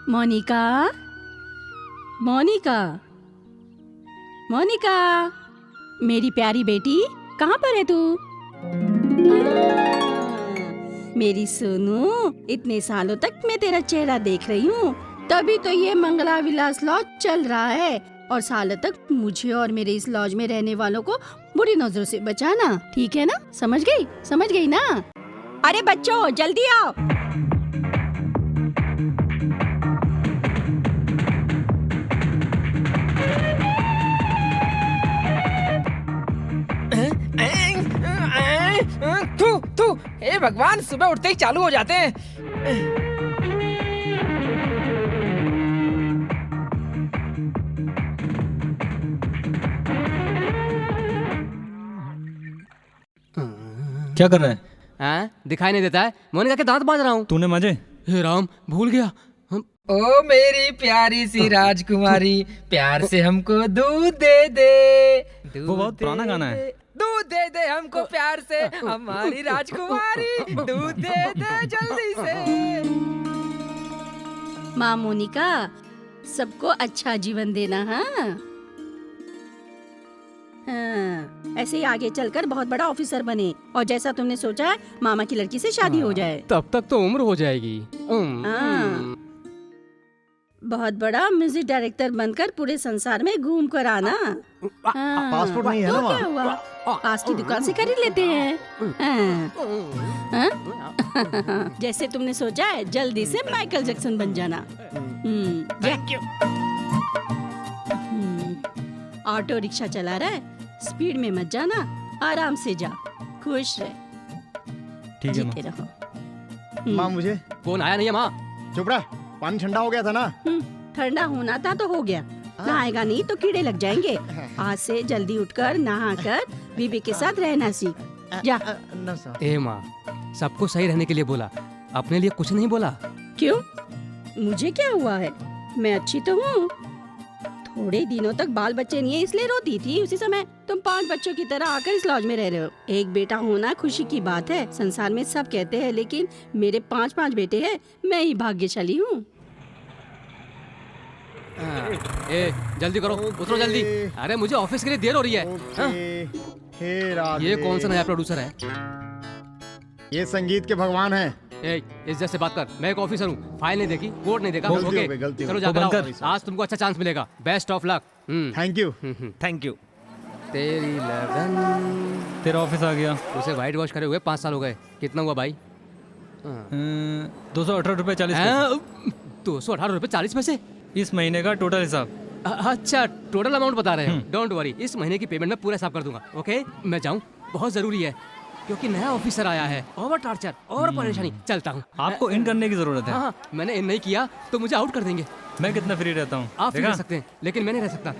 मोनिका, मोनिका, मोनिका, मेरी प्यारी बेटी, कहाँ पर है तू? मेरी सोनू, इतने सालों तक मैं तेरा चेहरा देख रही हूँ, तभी तो ये मंगला विलास लॉज चल रहा है। और सालों तक मुझे और मेरे इस लॉज में रहने वालों को बुरी नजरों से बचाना, ठीक है ना? समझ गई ना? अरे बच्चों, जल्दी आओ। थू, हे भगवान, सुबह उठते ही चालू हो जाते हैं। क्या कर रहा है? हाँ, दिखाई नहीं देता है? मोनिका के दांत बांध रहा हूँ। तूने मजे? हे राम, भूल गया। ओ मेरी प्यारी सी राजकुमारी, प्यार से हमको दूध दे दे। वो बहुत पुराना गाना है। दूध दे दे हमको प्यार से, हमारी राजकुमारी, दूध दे दे जल्दी से। माँ मोनिका, सबको अच्छा जीवन देना। हाँ, ऐसे ही आगे चलकर बहुत बड़ा ऑफिसर बने और जैसा तुमने सोचा है, मामा की लड़की से शादी हो जाए। तब तक तो उम्र हो जाएगी। हाँ, बहुत बड़ा म्यूजिक डायरेक्टर बनकर पूरे संसार में घूम कर आना। हाँ, पासपोर्ट नहीं है तो ना क्या हुआ? पास की दुकान से खरीद लेते हैं। हाँ? जैसे तुमने सोचा है, जल्दी से माइकल जैक्सन बन जाना। Thank you. ऑटो रिक्शा चला रहा है, स्पीड में मत जाना, आराम से जा, खुश रह, ठीक है जीते माँ। रहो। माँ मुझे कौन आया नहीं है माँ? चुप रहा, पानी ठंडा हो गया था ना। ठंडा होना था तो हो गया, नहाएगा नहीं तो कीड़े लग जाएंगे। आज से जल्दी उठकर नहाकर बीबी के साथ रहना सीख। जा। न सर। ए माँ, सबको सही रहने के लिए बोला, अपने लिए कुछ नहीं बोला। क्यों? मुझे क्या हुआ है? मैं अच्छी तो हूँ। थोड़े दिनों तक बाल बच्चे नहीं है इसलिए रोती थी, उसी समय तुम 5 बच्चों की तरह आकर इस लॉज में रह रहे हो। एक बेटा होना खुशी की बात है, संसार में सब कहते हैं, लेकिन मेरे 5 बेटे हैं, मैं ही भाग्यशाली हूँ। ए, जल्दी करो, उतरो जल्दी। अरे मुझे ऑफिस के लिए देर हो रही है। हाँ? हे राधे। ये कौन सा नया प्रोड्यूसर है? ये संगीत के भगवान हैं। ए, इज्जत से बात कर, मैं एक ऑफिसर हूँ। फाइल नहीं देखी, कोड नहीं देखा। गलती हो ओके, गई, गलती हो चलो गई। जाकर वो बंद आओ। कर। आज तुमको अच्छा चांस मिलेगा। Best of luck. Thank you. Thank you. तेरी लगन। तेरा ऑफिस आ गया। उसे व्हाइट वॉश करे हुए 5 साल हो गए। कितना हुआ भाई? 218.40 ₹218.40। इस महीने का टोटल हिसाब। अच्छा, टोटल अमाउंट बता रहे हो? डोंट वरी, इस महीने की पेमेंट मैं पूरा हिसाब कर दूंगा। ओके, मैं जाऊँ, बहुत जरूरी है, क्योंकि नया ऑफिसर आया है। ओवर टार्चर और परेशानी। चलता हूँ। आपको इन करने की जरूरत है। हाँ, मैंने इन नहीं किया तो मुझे आउट कर देंगे। मैं कितना फ्री रहता हूँ? आप रह सकते हैं, लेकिन मैं नहीं रह सकता,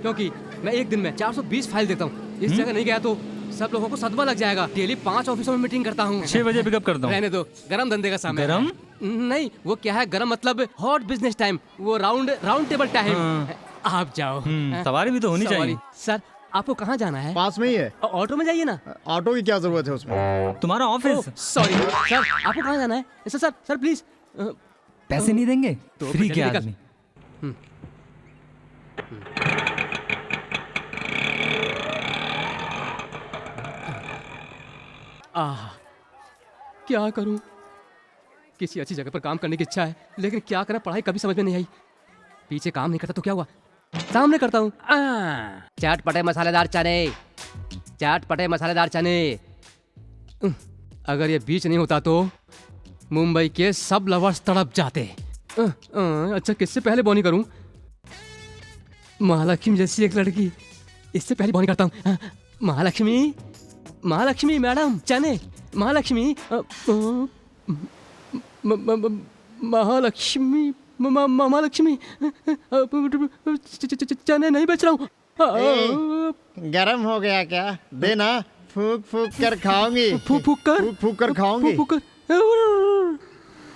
क्योंकि मैं एक दिन में 420 फाइल देता हूँ। इस जगह नहीं गया तो सब लोगों को सदमा लग जाएगा। डेली 5 ऑफिसों में मीटिंग करता हूँ। 6 बजे पिकअप करता हूँ। रहने दो, गरम धंधे का समय। गरम? नहीं, वो क्या है, गरम मतलब हॉट बिजनेस टाइम, वो राउंड टेबल टाइम। आप जाओ। सवारी भी तो होनी चाहिए। सर, आपको कहाँ जाना है? पास में ही है। ऑटो में जाइए ना। ऑटो की क्या जरूरत है उसमें? तुम्हारा ऑफिस। सॉरी सर, आपको कहाँ जाना है? Sir please. पैसे नहीं देंगे तो फ्री फिर के जल्दी आदमी। क्या करूं? किसी अच्छी जगह पर काम करने की इच्छा है, लेकिन क्या करें, पढ़ाई कभी समझ में नहीं आई। पीछे काम नहीं करता तो क्या हुआ, सामने करता हूँ। चटपटे मसालेदार चने, चटपटे मसालेदार चने। अगर ये बीच नहीं होता तो मुंबई के सब लवर्स तड़प जाते। अच्छा, किससे पहले बॉनी करूं? महालक्ष्मी जैसी एक लड़की, इससे पहले बॉनी करता हूँ। महालक्ष्मी मैडम, चने। महालक्ष्मी, महालक्ष्मी, चने नहीं बेच रहा हूँ। गरम हो गया क्या? देना, फूक फूक कर खाऊंगी। फूक कर खाऊंगी।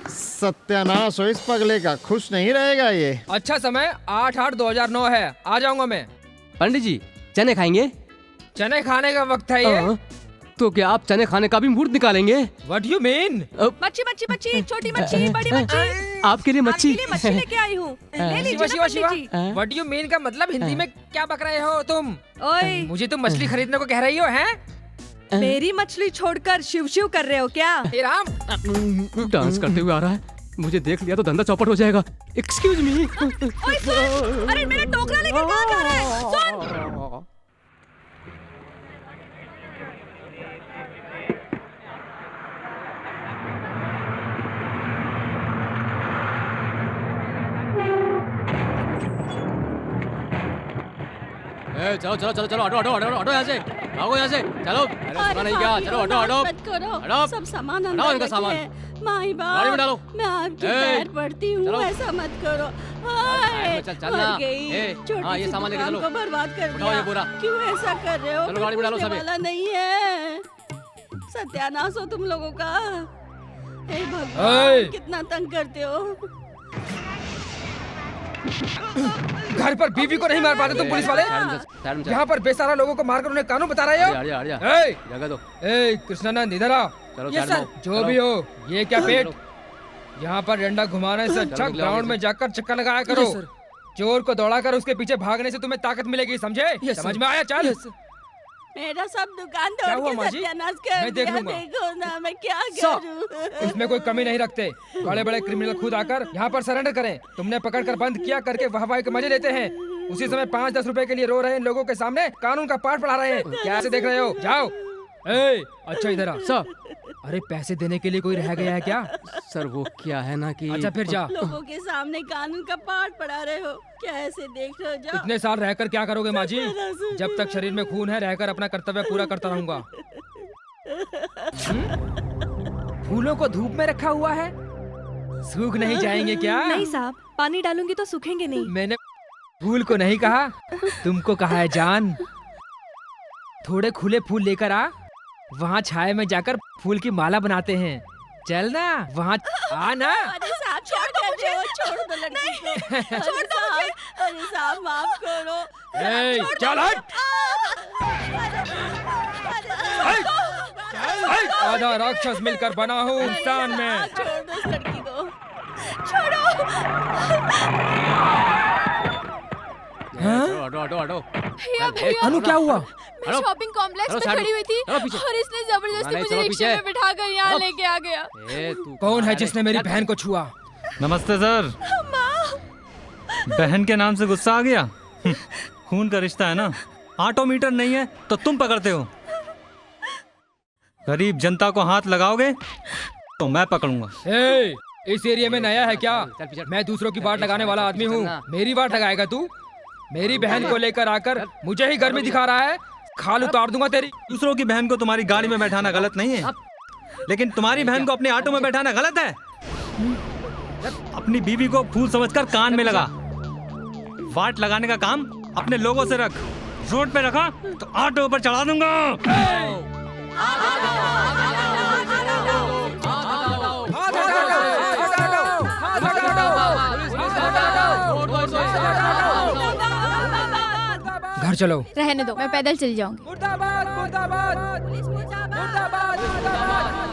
सत्यानाश हो इस पगले का, खुश नहीं रहेगा ये। अच्छा समय 8/8/2009 है, आ जाऊंगा मैं। पंडित जी, चने खाएंगे? चने खाने का वक्त है ये। तो क्या आप चने खाने का भी मुहूर्त निकालेंगे? What you mean? मच्छी मच्छी मच्छी, छोटी मच्छी, बड़ी मच्छी। आपके लिए मच्छी। आपके लिए मच्छी लेके आई हूँ। ले लीजिए शिवा ना शिवा पंडित शिवा, जी। व्हाट यू मीन का मतलब हिंदी में क्या बक रहे हो तुम? ओए, मुझे तुम मछली खरीदने को कह रही हो हैं? मेरी मछली छोड़कर शिव शिव कर रहे हो क्या? हे राम, डांस करते हुए आ रहा है, मुझे देख लिया तो धंधा चौपट हो जाएगा। Excuse me. ओए सुन, अरे मेरा टोकरा लेकर कहाँ जा रहा है? सुन। चलो चलो चलो चलो, ऑटो ऑटो ऑटो ऑटो, यहाँ से भागो, यहाँ से चलो। अरे सुना नहीं क्या? चलो ऑटो ऑटो। मत करो, हटाओ। सब सामान हटाओ अंदर इनका सामान। रखिए। माई गाड़ी में डालो। बाप, मैं आपके ए, पैर पड़ती हूँ, चलो। ऐसा मत करो। हाय, चल, चल ना। मर गई। ए, छोटी हाँ, ये सी सामान लेके दुकान चलो। को बर्बाद कर उठाओ ये दिया। बोरा। क्यों ऐसा कर रहे हो? चलो, कोई गाड़ी में डालो पूछने सभी। वाला नहीं है। सत्यानाश हो तुम लोगों का। हे भगवान, कितना तंग करते हो। घर पर बीवी को नहीं मार पाते तुम पुलिस वाले? यहाँ पर बेसहारा लोगों को मारकर उन्हें कानून बता रहे हो? ए, जगह दो। ए, कृष्णानंद इधर आ। चलो ये साइड सर, में। जो चलो। भी हो, ये क्या पेट? यहाँ पर डंडा घुमाने से अच्छा चलो, निकलो ग्राउंड आगे में जाकर चक्कर लगाया करो। चोर को दौड़ाकर उसके पीछे भागने से तुम्हें ताकत मिलेगी, समझे? समझ में आया? चल। मेरा सब दुकान क्या तोड़ हुआ के माँ जी? सत्यानाश कर मैं देख दिया। लूंगा। देखो ना, मैं क्या सर, करूं? इसमें कोई कमी नहीं रखते। बड़े बड़े क्रिमिनल खुद आकर यहाँ पर सरेंडर करें। तुमने पकड़कर बंद किया करके वाहवाही के मजे लेते हैं। उसी समय 5-10 रुपए के लिए रो रहे हैं लोगों के सामने कानून का पाठ पढ़ा रहे हैं। क्या ऐसे देख रहे हो? जाओ। ए, अच्छा इधर आ। सर, अरे पैसे देने के लिए कोई रह गया है क्या? सर वो क्या है ना कि अच्छा फिर जा। लोगों के सामने कानून का पाठ पढ़ा रहे हो, क्या ऐसे देख रहे हो? जाओ। इतने साल रहकर क्या करोगे माँ जी? जब तक शरीर में खून है रहकर अपना कर्तव्य पूरा करता रहूंगा। फूलों को धूप में रखा हुआ है, सूख नहीं जाएंगे क्या? नहीं साहब, पानी डालूंगी तो सूखेंगे नहीं। मैंने फूल को नहीं कहा, तुमको कहा है जान। थोड़े खुले फूल लेकर आ, वहाँ छाए में जाकर फूल की माला बनाते हैं। चल ना, वहाँ आ ना। अरे साहब, छोड़ दो मुझे, छोड़ दो लड़की को। छोड़ दो मुझे। अरे साहब, माफ करो। ए, चल हट। आधा राक्षस मिलकर बना हूँ इंसान में। छोड़ दो उस लड़की को, छोड़ो। Auto auto auto. भैया भैया, अनु क्या हुआ? मैं शॉपिंग कॉम्प्लेक्स चलो, में साइड खड़ी हुई थी चलो पीछे। और इसने जबरदस्ती नहीं, मुझे चलो रिक्शे पीछे। में बिठाकर यहाँ चलो। लेके आ गया। ए, तू कौन है अरे, जिसने मेरी बहन को छुआ? नमस्ते सर। बहन के नाम से गुस्सा आ गया? खून का रिश्ता है ना। ऑटो मीटर नहीं है तो तुम पकड़ते हो। गरीब जनता को हाथ लगाओगे तो मैं पकड़ूंगा। ए, इस एरिया में नया है क्या? चल पीछे। मैं दूसरों की बाट लगाने वाला आदमी हूँ। चलना। मेरी बाट लगाएगा तू? मेरी बहन को लेकर आकर मुझे ही गर्मी दिखा रहा है। खाल उतार दूंगा तेरी। दूसरों की बहन को तुम्हारी गाड़ी में बैठाना गलत नहीं है, लेकिन तुम्हारी बहन को अपने ऑटो में बैठाना गलत है। अपनी बीवी को फूल समझकर कान में लगा। वाट लगाने का काम अपने लोगों से रख। रोड पे रखा तो ऑटो पर चढ़ा दूंगा। घर चलो। रहने दो, मैं पैदल चली जाऊंगी। मुर्दाबाद, मुर्दाबाद, मुर्दाबाद, मुर्दाबाद।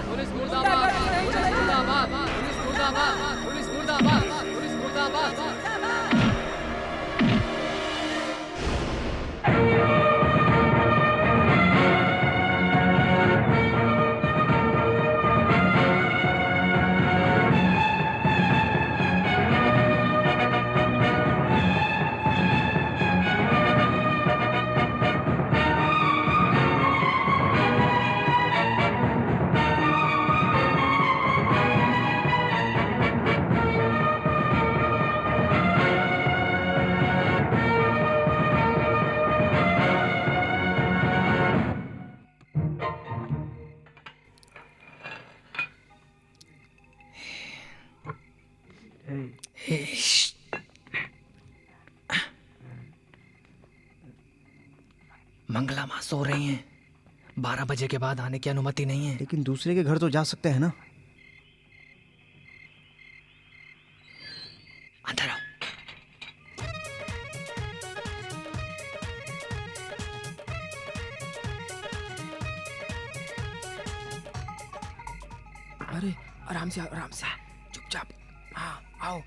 पुलिस मुर्दाबाद, पुलिस मुर्दाबाद, पुलिस मुर्दाबाद, पुलिस मुर्दाबाद, पुलिस मुर्दाबाद। मंगला माँ सो रही हैं। 12 बजे के बाद आने की अनुमति नहीं है। लेकिन दूसरे के घर तो जा सकते हैं ना। अंदर आओ। अरे आराम से चुपचाप। हाँ आओ।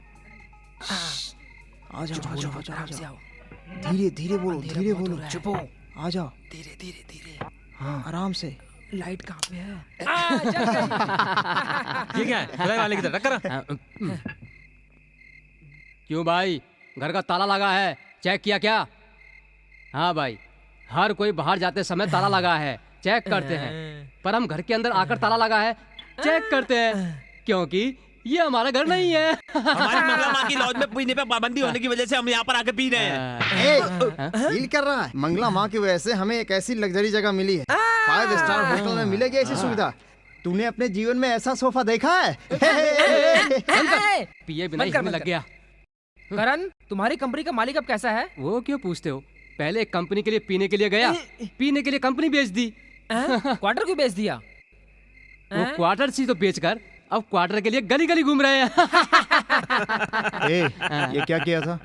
आ जाओ आराम से आओ। धीरे धीरे बोलो चुप हो। आ जाओ धीरे। हाँ आराम से। लाइट कहाँ पे है? ये क्या है? बधाई वाले की तरह टक्कर। क्यों भाई, घर का ताला लगा है, चेक किया क्या? हाँ भाई, हर कोई बाहर जाते समय ताला लगा है, चेक करते हैं। पर हम घर के अंदर आकर ताला लगा है, चेक करते हैं, क्योंकि ये हमारा घर नहीं है। हमारी मंगला माँ की लॉज में पीने पे पाबंदी होने की वजह से हम यहाँ पर आके पी रहे हैं। फील कर रहा है, मंगला माँ की वजह से हमें एक ऐसी लग्जरी जगह मिली है। 5 स्टार होटल में मिलेगी ऐसी सुविधा। तूने अपने जीवन में ऐसा सोफा देखा है? पिए बिना ही हमें लग गया। करण, तुम्हारी कंपनी का मालिक अब कैसा है? वो क्यों पूछते हो? पहले एक कंपनी के लिए पीने के लिए गया, पीने के लिए कंपनी बेच दी। क्वार्टर क्यों बेच दिया? वो क्वार्टर सी तो बेचकर अब क्वार्टर के लिए गली गली घूम रहे हैं। ये क्या किया था?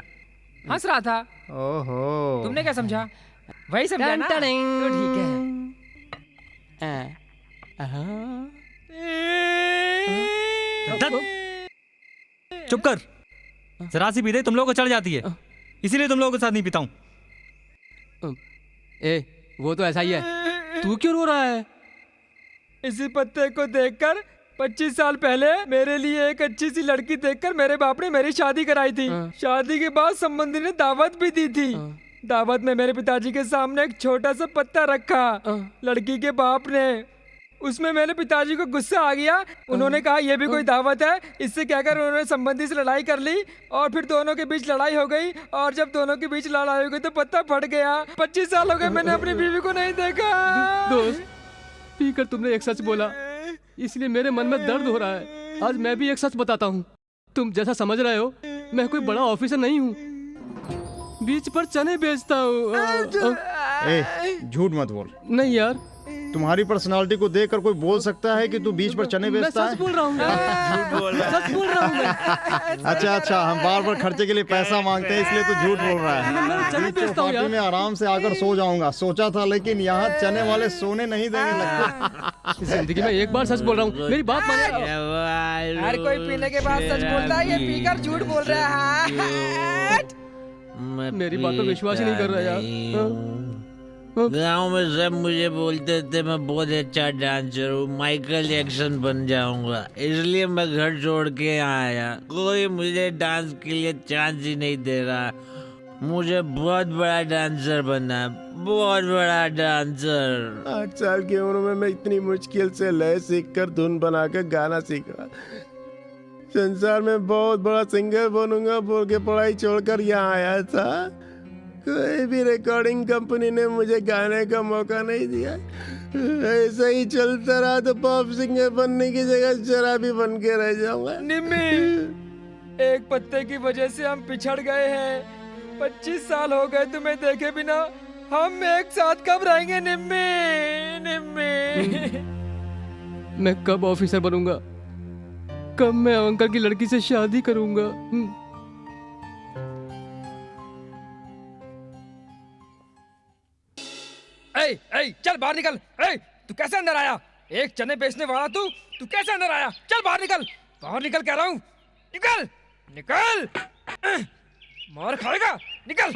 हंस रहा था। ओहो, तुमने क्या समझा? वही समझा ना? तो ठीक है। चुप कर। जरा सी पीते तुम लोगों को चढ़ जाती है, इसीलिए तुम लोगों के साथ नहीं पीता हूँ। वो तो ऐसा ही है। तू क्यों रो रहा है? इसी पत्ते को देखकर 25 साल पहले मेरे लिए एक अच्छी सी लड़की देखकर मेरे बाप ने मेरी शादी कराई थी। शादी के बाद संबंधी ने दावत भी दी थी। दावत में मेरे पिताजी के सामने एक छोटा सा पत्ता रखा। लड़की के बाप ने, उसमें मेरे पिताजी को गुस्सा आ गया। उन्होंने कहा ये भी कोई दावत है, इससे कहकर उन्होंने संबंधी से लड़ाई कर ली और फिर दोनों के बीच लड़ाई हो गई। और जब दोनों के बीच लड़ाई हो गई तो पत्ता फट गया। 25 साल हो गए मैंने अपनी बीवी को नहीं देखा। दोस्त, पीकर तुमने एक सच बोला, इसलिए मेरे मन में दर्द हो रहा है। आज मैं भी एक सच बताता हूँ। तुम जैसा समझ रहे हो, मैं कोई बड़ा ऑफिसर नहीं हूँ, बीच पर चने बेचता हूँ। झूठ मत बोल। नहीं यार, तुम्हारी पर्सनालिटी को देखकर कोई बोल सकता है कि तू बीच पर चने बेचता है? सच बोल रहा हूँ। झूठ बोल रहा है। सच बोल रहा हूँ। अच्छा, हम बार बार खर्चे के लिए पैसा मांगते हैं इसलिए तू झूठ बोल रहा है। चने बेचता हूँ पार्टी में आराम से आकर सो जाऊंगा सोचा था, लेकिन यहाँ चने वाले सोने नहीं देने लगते। जिंदगी में एक बार सच बोल रहा हूँ, मेरी बात मानिए। हर कोई पीने के बाद सच बोलता है, ये पीकर झूठ बोल रहा है। मेरी बात पर विश्वास ही नहीं कर रहा यार। गाँव में सब मुझे बोलते थे मैं बहुत अच्छा डांसर हूँ, माइकल जैक्सन बन जाऊंगा, इसलिए मैं घर छोड़ के यहाँ आया। कोई मुझे डांस के लिए चांस ही नहीं दे रहा। मुझे बहुत बड़ा डांसर बनना है, बहुत बड़ा डांसर। 8 साल की उम्र में मैं इतनी मुश्किल से लय सीखकर धुन बनाकर गाना सीखा। संसार में बहुत बड़ा सिंगर बनूंगा बोल के पढ़ाई छोड़कर यहाँ आया था। कोई भी रिकॉर्डिंग कंपनी ने मुझे गाने का मौका नहीं दिया। ऐसा ही चलता रहा तो पॉप सिंगर बनने की जगह शराबी बन के रह जाऊंगा। निम्मी, एक पत्ते की वजह से हम पिछड़ गए हैं। 25 साल हो गए तुम्हें देखे बिना। हम एक साथ कब रहेंगे निम्मी? मैं कब ऑफिसर बनूंगा? कब मैं अंकल की लड़की से शादी करूंगा? चल बाहर निकल। तू कैसे अंदर आया? एक चने बेचने वाला तू कैसे अंदर आया? चल बाहर निकल कह रहा हूँ। निकल। मार खाएगा, निकल।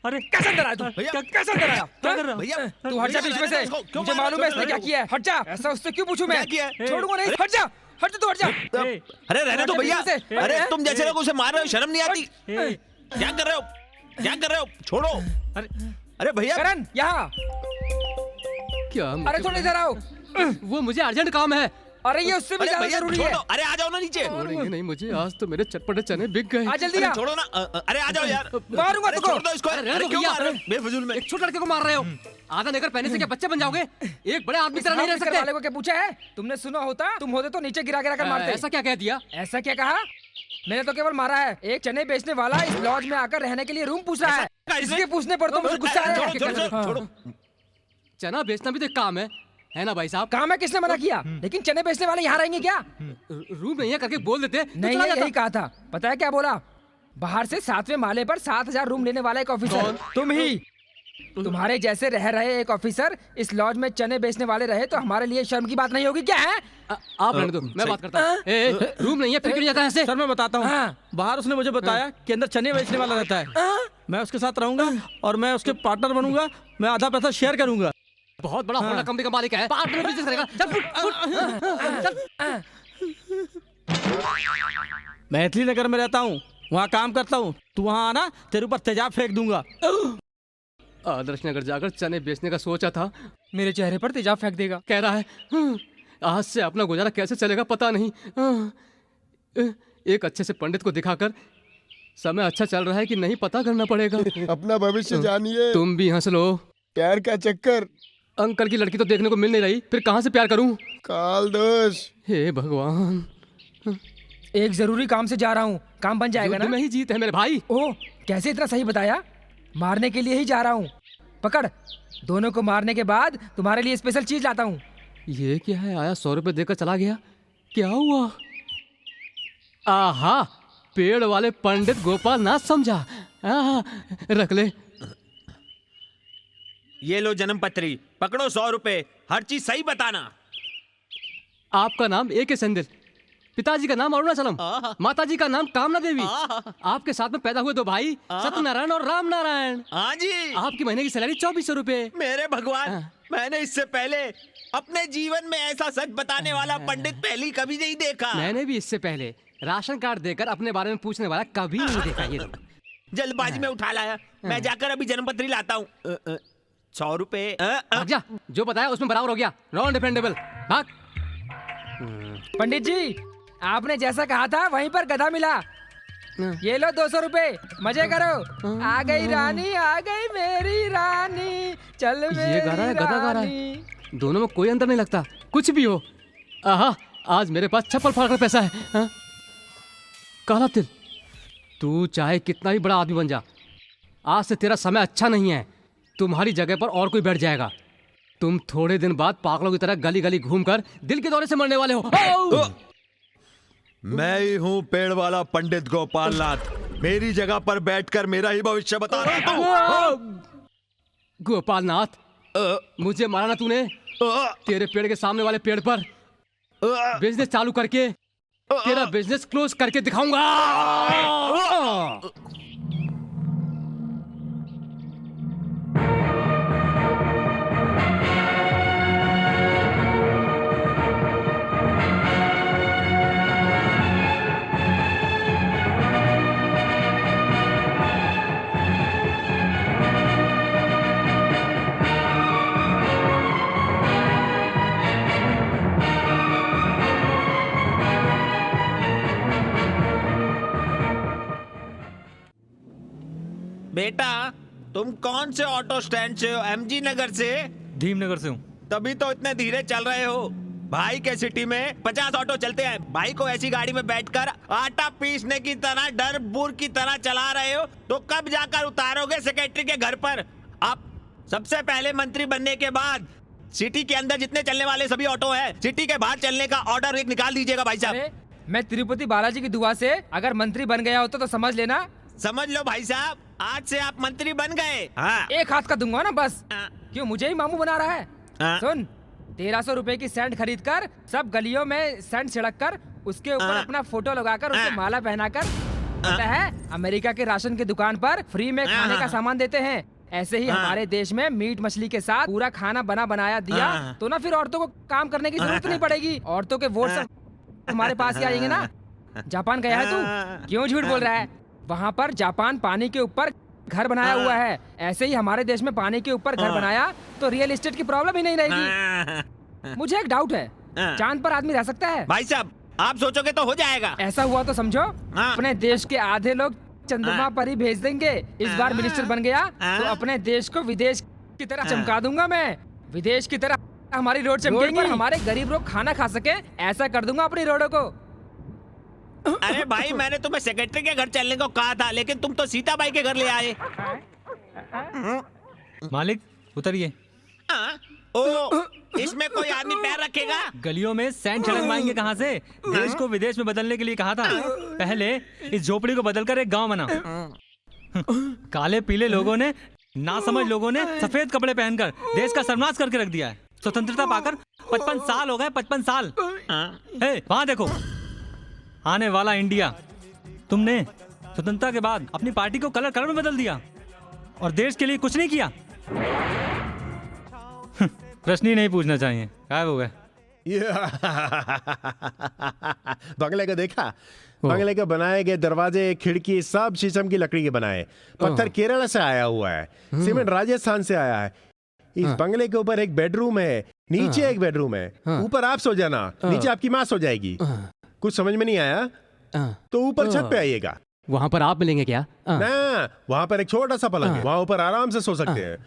अरे कैसे अंदर आया तू? कैसे अंदर आया? क्या कर रहा? भैया तू हट जा बीच में से। मुझे मालूम है इसने क्या किया है। हट जा। ऐसा उससे क्यों पूछूं मैं? छोड़ूंगा नहीं। हट जा, तू हट जा। अरे रहने दो भैया। अरे तुम जैसे लोग उसे मार रहे हो, शर्म नहीं आती? क्या कर रहे हो? छोड़ो। अरे भैया। करण यहाँ। क्या? अरे थोड़ी इधर आओ। वो मुझे अर्जेंट काम है। अरे ये उससे भी ज्यादा जरूरी है। अरे आ जाओ ना नीचे। छोड़ेंगे नहीं मुझे, आज तो मेरे चटपटे चने बिक गए। आ जल्दी आ। छोड़ो ना। अरे आ जाओ यार। मारूंगा तुमको। छोड़ दो इसको। अरे क्यों मार रहे हो बेफजूल में? एक छोटे लड़के को मार रहे हो। आधा लेकर पहने से क्या बच्चे बन जाओगे? एक बड़े आदमी तरह नहीं रह सकते। वाले को क्या पूछा है? तुमने सुना होता, तुम होते तो नीचे गिरा कर मारते। ऐसा क्या कह दिया? ऐसा क्या कहा? मैंने तो केवल मारा है। एक चने बेचने वाला इस लॉज में आकर रहने के लिए रूम पूछ रहा है। इसके पूछने पर तो मुझे गुस्सा आया। छोड़ो। चना बेचना भी तो एक काम है ना भाई साहब? काम है, किसने मना किया? लेकिन चने बेचने वाले यहाँ रहेंगे क्या? रूम नहीं है करके बोल देते। नहीं, यही कहा था। पता है क्या बोला? बाहर से 7वें माले पर 7,000 रूम लेने वाला एक ऑफिसर। तुम ही। तुम्हारे जैसे रह रहे एक ऑफिसर इस लॉज में चने बेचने वाले रहे तो हमारे लिए शर्म की बात नहीं होगी क्या है? आप रहने दो, मैं बात करता हूँ। रूम नहीं है फिर क्यों जाता है ऐसे? सर मैं बताता हूँ, बाहर उसने मुझे बताया कि अंदर चने बेचने वाला रहता है। मैं उसके साथ रहूंगा और मैं उसके पार्टनर बनूंगा। मैं आधा पैसा शेयर करूंगा। बहुत बड़ा होंडा कंपनी का मालिक है, पार्टनर बिजनेस करेगा। चल मैथिली नगर में रहता हूँ, वहाँ काम करता हूँ। तू वहाँ आना, तेरे ऊपर तेजाब फेंक दूंगा। आदर्श नगर जाकर चने बेचने का सोचा था, मेरे चेहरे पर तेजाब फेंक देगा। कह रहा है आज से अपना गुजारा कैसे चलेगा पता नहीं। एक अच्छे से पंडित को दिखाकर समय अच्छा चल रहा है कि नहीं पता करना पड़ेगा। अपना भविष्य जानिए। तुम भी हंस लो। प्यार का चक्कर। अंकल की लड़की तो देखने को मिल नहीं रही, फिर कहाँ से प्यार करूं? काल दोष। हे भगवान, एक जरूरी काम से जा रहा हूँ, काम बन जाएगा ना? में ही जीत है मेरे भाई। ओह, कैसे इतना सही बताया? मारने के लिए ही जा रहा हूँ। पकड़, दोनों को मारने के बाद तुम्हारे लिए स्पेशल चीज लाता हूँ। ये क्या है? आया 100 रुपए देकर चला गया, क्या हुआ? आहा, पेड़ वाले पंडित गोपाल नाथ समझा। रख ले। ये लो जन्म पत्री, पकड़ो 100 रुपए, हर चीज सही बताना। आपका नाम A.K. सेंदिल, पिताजी का नाम अरुणाचलम, माताजी का नाम कामना देवी, आपके साथ में पैदा हुए 2 भाई सत्यनारायण और राम नारायण। हाँ जी। आपकी महीने की सैलरी 2400 रुपए। मेरे भगवान, मैंने इससे पहले अपने जीवन में ऐसा सच बताने वाला पंडित पहले कभी नहीं देखा। मैंने भी इससे पहले राशन कार्ड देकर अपने बारे में पूछने वाला कभी नहीं देखा। ये जल्दबाजी में उठा लाया। मैं जाकर अभी जन्म पत्री लाता हूँ। 100 रुपए। जा, जो बताया उसमें बराबर हो गया। Non defendable. भाग। पंडित जी, आपने जैसा कहा था वहीं पर गधा मिला। ये लो 200 रुपए, मजे करो। आ गई रानी, आ गई मेरी रानी, चल मेरी ये गा रहा है, गधा गा रहा है। रानी। दोनों में कोई अंतर नहीं लगता, कुछ भी हो। आहा, आज मेरे पास छप्पल फाड़ कर पैसा है। हाँ? काला तिल, तू चाहे कितना भी बड़ा आदमी बन जा, आज से तेरा समय अच्छा नहीं है। तुम्हारी जगह पर और कोई बैठ जाएगा। तुम थोड़े दिन बाद पागलों की तरह गली गली घूमकर दिल के दौरे से मरने वाले हो। मैं ही हूँ पेड़ वाला पंडित गोपाल नाथ। मेरी जगह पर बैठकर मेरा ही भविष्य बता रहा हूँ। गोपाल नाथ, मुझे मारा ना तूने। तेरे पेड़ के सामने वाले पेड़ पर बिजनेस चालू करके तेरा बिजनेस क्लोज करके दिखाऊंगा। बेटा, तुम कौन से ऑटो स्टैंड से हो? MG नगर से? धीमनगर से हूँ। तभी तो इतने धीरे चल रहे हो। भाई के सिटी में 50 ऑटो चलते हैं। भाई को ऐसी गाड़ी में बैठकर आटा पीसने की तरह डर बुर की तरह चला रहे हो, तो कब जाकर उतारोगे सेक्रेटरी के घर पर? आप सबसे पहले मंत्री बनने के बाद सिटी के अंदर जितने चलने वाले सभी ऑटो हैं, सिटी के बाहर चलने का ऑर्डर एक निकाल दीजिएगा भाई साहब। मैं तिरुपति बालाजी की दुआ से अगर मंत्री बन गया होता तो समझ लेना। समझ लो भाई साहब, आज से आप मंत्री बन गए। हाँ। एक हाथ का दूंगा ना बस। क्यों मुझे ही मामू बना रहा है? सुन, 1300 रुपए की सैंड खरीद कर सब गलियों में सैंड छिड़क कर उसके ऊपर अपना फोटो लगाकर उसे माला पहनाकर, पता है अमेरिका के राशन की दुकान पर फ्री में खाने का सामान देते हैं। ऐसे ही हमारे देश में मीट मछली के साथ पूरा खाना बना बनाया दिया तो ना फिर औरतों को काम करने की जरूरत नहीं पड़ेगी। औरतों के वोट सब हमारे पास ही आएंगे ना। जापान गया है तू? क्यों झूठ बोल रहा है? वहाँ पर जापान पानी के ऊपर घर बनाया हुआ है। ऐसे ही हमारे देश में पानी के ऊपर घर बनाया तो रियल एस्टेट की प्रॉब्लम ही नहीं रहेगी। मुझे एक डाउट है, चांद पर आदमी रह सकता है? भाई साहब, आप सोचोगे तो हो जाएगा। ऐसा हुआ तो समझो अपने देश के आधे लोग चंद्रमा पर ही भेज देंगे। इस बार मिनिस्टर बन गया तो अपने देश को विदेश की तरह चमका दूंगा मैं। विदेश की तरह हमारी रोड चमकेगी, हमारे गरीब लोग खाना खा सके, ऐसा कर दूंगा अपनी रोडों को। अरे भाई, मैंने तुम्हें सेक्रेटरी के घर चलने को कहा था, लेकिन तुम तो सीताबाई के घर ले आए। मालिक उतरिए। ओ, इसमें कोई आदमी पैर रखेगा? गलियों में सैंड छिड़कवाएंगे कहाँ से? देश को विदेश में बदलने के लिए कहा था। पहले इस झोपड़ी को बदलकर एक गांव बना। काले पीले लोगों ने ना समझ लोगों ने सफेद कपड़े पहनकर देश का सर्वनाश करके रख दिया है। स्वतंत्रता पाकर 55 साल हो गए, 55 साल। वहां देखो, आने वाला इंडिया। तुमने स्वतंत्रता के बाद अपनी पार्टी को कलर कलर में बदल दिया और देश के लिए कुछ नहीं किया। प्रश्न ही नहीं पूछना चाहिए, गायब हो गए। बंगले को देखा? बंगले के बनाए गए दरवाजे, खिड़की सब शीशम की लकड़ी के बनाए। पत्थर केरल से आया हुआ है, सीमेंट राजस्थान से आया है। इस बंगले के ऊपर एक बेडरूम है, नीचे एक बेडरूम है। ऊपर आप सो जाना, नीचे आपकी माँ सो जाएगी। कुछ समझ में नहीं आया तो ऊपर छत पे आइएगा। वहाँ पर आप मिलेंगे क्या? ना, वहाँ पर एक छोटा सा पलंग है, वहाँ ऊपर आराम से सो सकते हैं।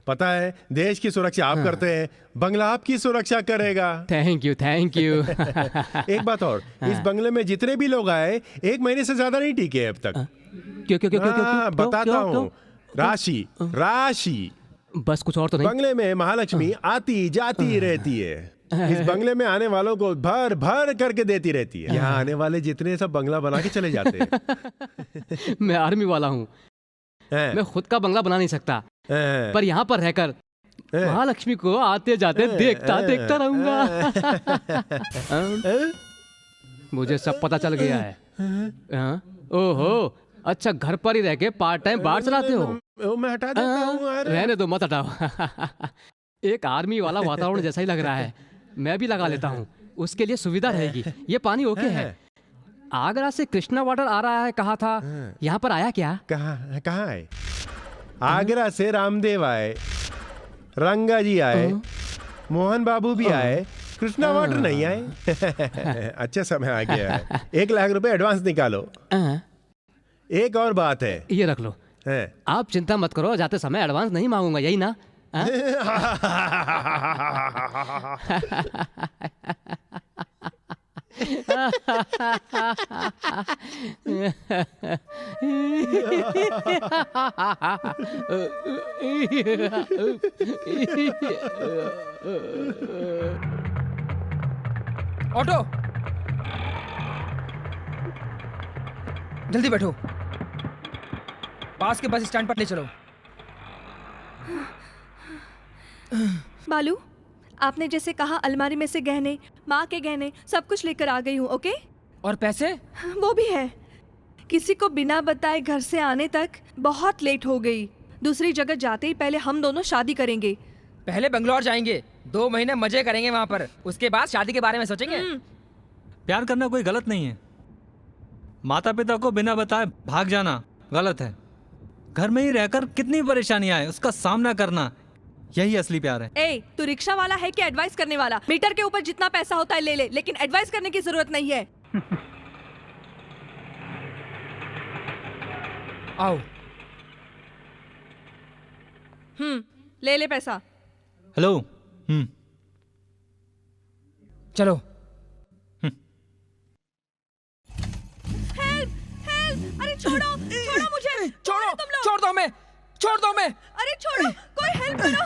पता है, देश की सुरक्षा आप करते हैं, बंगला आपकी सुरक्षा करेगा। Thank you, thank you. एक बात और, इस बंगले में जितने भी लोग आए 1 महीने से ज्यादा नहीं टिके अब तक। क्यों क्यों क्यों क्यों? बताता हूँ, राशि राशि। बस कुछ और तो नहीं? बंगले में महालक्ष्मी आती जाती रहती है। इस बंगले में आने वालों को भर भर करके देती रहती है। यहाँ आने वाले जितने सब बंगला बना के चले जाते हैं। मैं आर्मी वाला हूँ, मैं खुद का बंगला बना नहीं सकता, पर यहाँ पर रहकर महालक्ष्मी को आते जाते देखता रहूंगा। मुझे सब पता चल गया है। ओहो, अच्छा, घर पर ही रह के पार्ट टाइम बार चलाते हो? मैं हटा देता हूँ। रहने दो, मत हटाओ। एक आर्मी वाला वातावरण जैसा ही लग रहा है, मैं भी लगा लेता हूँ, उसके लिए सुविधा रहेगी। ये पानी ओके है। आगरा से कृष्णा वाटर आ रहा है, कहा था, यहाँ पर आया क्या? कहाँ है? आगरा से रामदेव आए, रंगा जी आए, मोहन बाबू भी आए, कृष्णा वाटर नहीं आए। अच्छा समय आ गया है। 1 लाख रुपए एडवांस निकालो। एक और बात है, ये रख लो। आप चिंता मत करो, जाते समय एडवांस नहीं मांगूंगा, यही ना? ऑटो, जल्दी बैठो, पास के बस स्टैंड पर ले चलो। बालू, आपने जैसे कहा अलमारी में से गहने, माँ के गहने, सब कुछ लेकर आ गई हूँ। ओके? और पैसे? वो भी है। किसी को बिना बताए घर से आने तक बहुत लेट हो गई। दूसरी जगह जाते ही पहले हम दोनों शादी करेंगे। पहले बंगलौर जाएंगे, 2 महीने मजे करेंगे वहाँ पर, उसके बाद शादी के बारे में सोचेंगे। प्यार करना कोई गलत नहीं है, माता पिता को बिना बताए भाग जाना गलत है। घर में ही रहकर कितनी परेशानियां आए, उसका सामना करना, यही असली प्यार है। ए, तू रिक्शा वाला है कि एडवाइस करने वाला? मीटर के ऊपर जितना पैसा होता है ले ले, लेकिन एडवाइस करने की जरूरत नहीं है। आओ। ले ले पैसा। हेलो। चलो। हेल्प, हेल्प, अरे छोड़ो, छोड़ो मुझे, छोड़ो, तुम लोग। छोड़ दो मैं, छोड़ दो मैं। अरे छोड़ो, कोई हेल्प करो।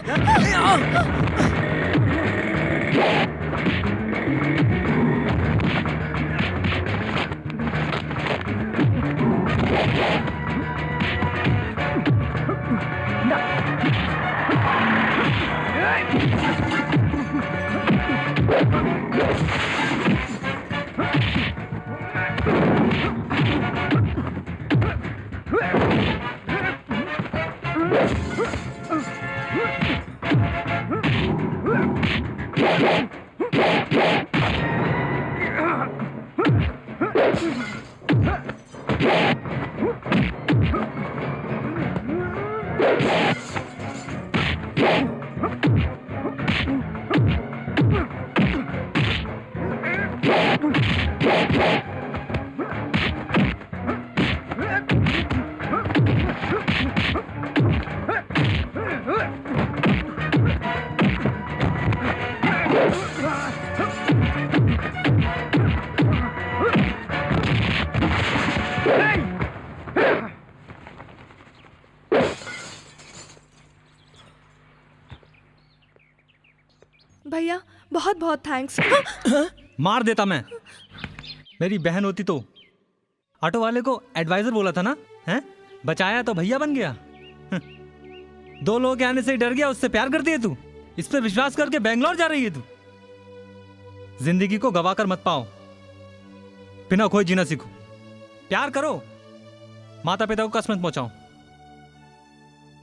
भैया बहुत बहुत थैंक्स। मार देता मैं, मेरी बहन होती तो। ऑटो वाले को एडवाइजर बोला था ना, हैं? बचाया तो भैया बन गया। 2 लोगों के आने से ही डर गया, उससे प्यार करती है तू? इस पर विश्वास करके बेंगलोर जा रही है तू? जिंदगी को गवा कर मत पाओ, बिना खोए जीना सीखो। प्यार करो, माता पिता को कष्ट मत पहुंचाओ।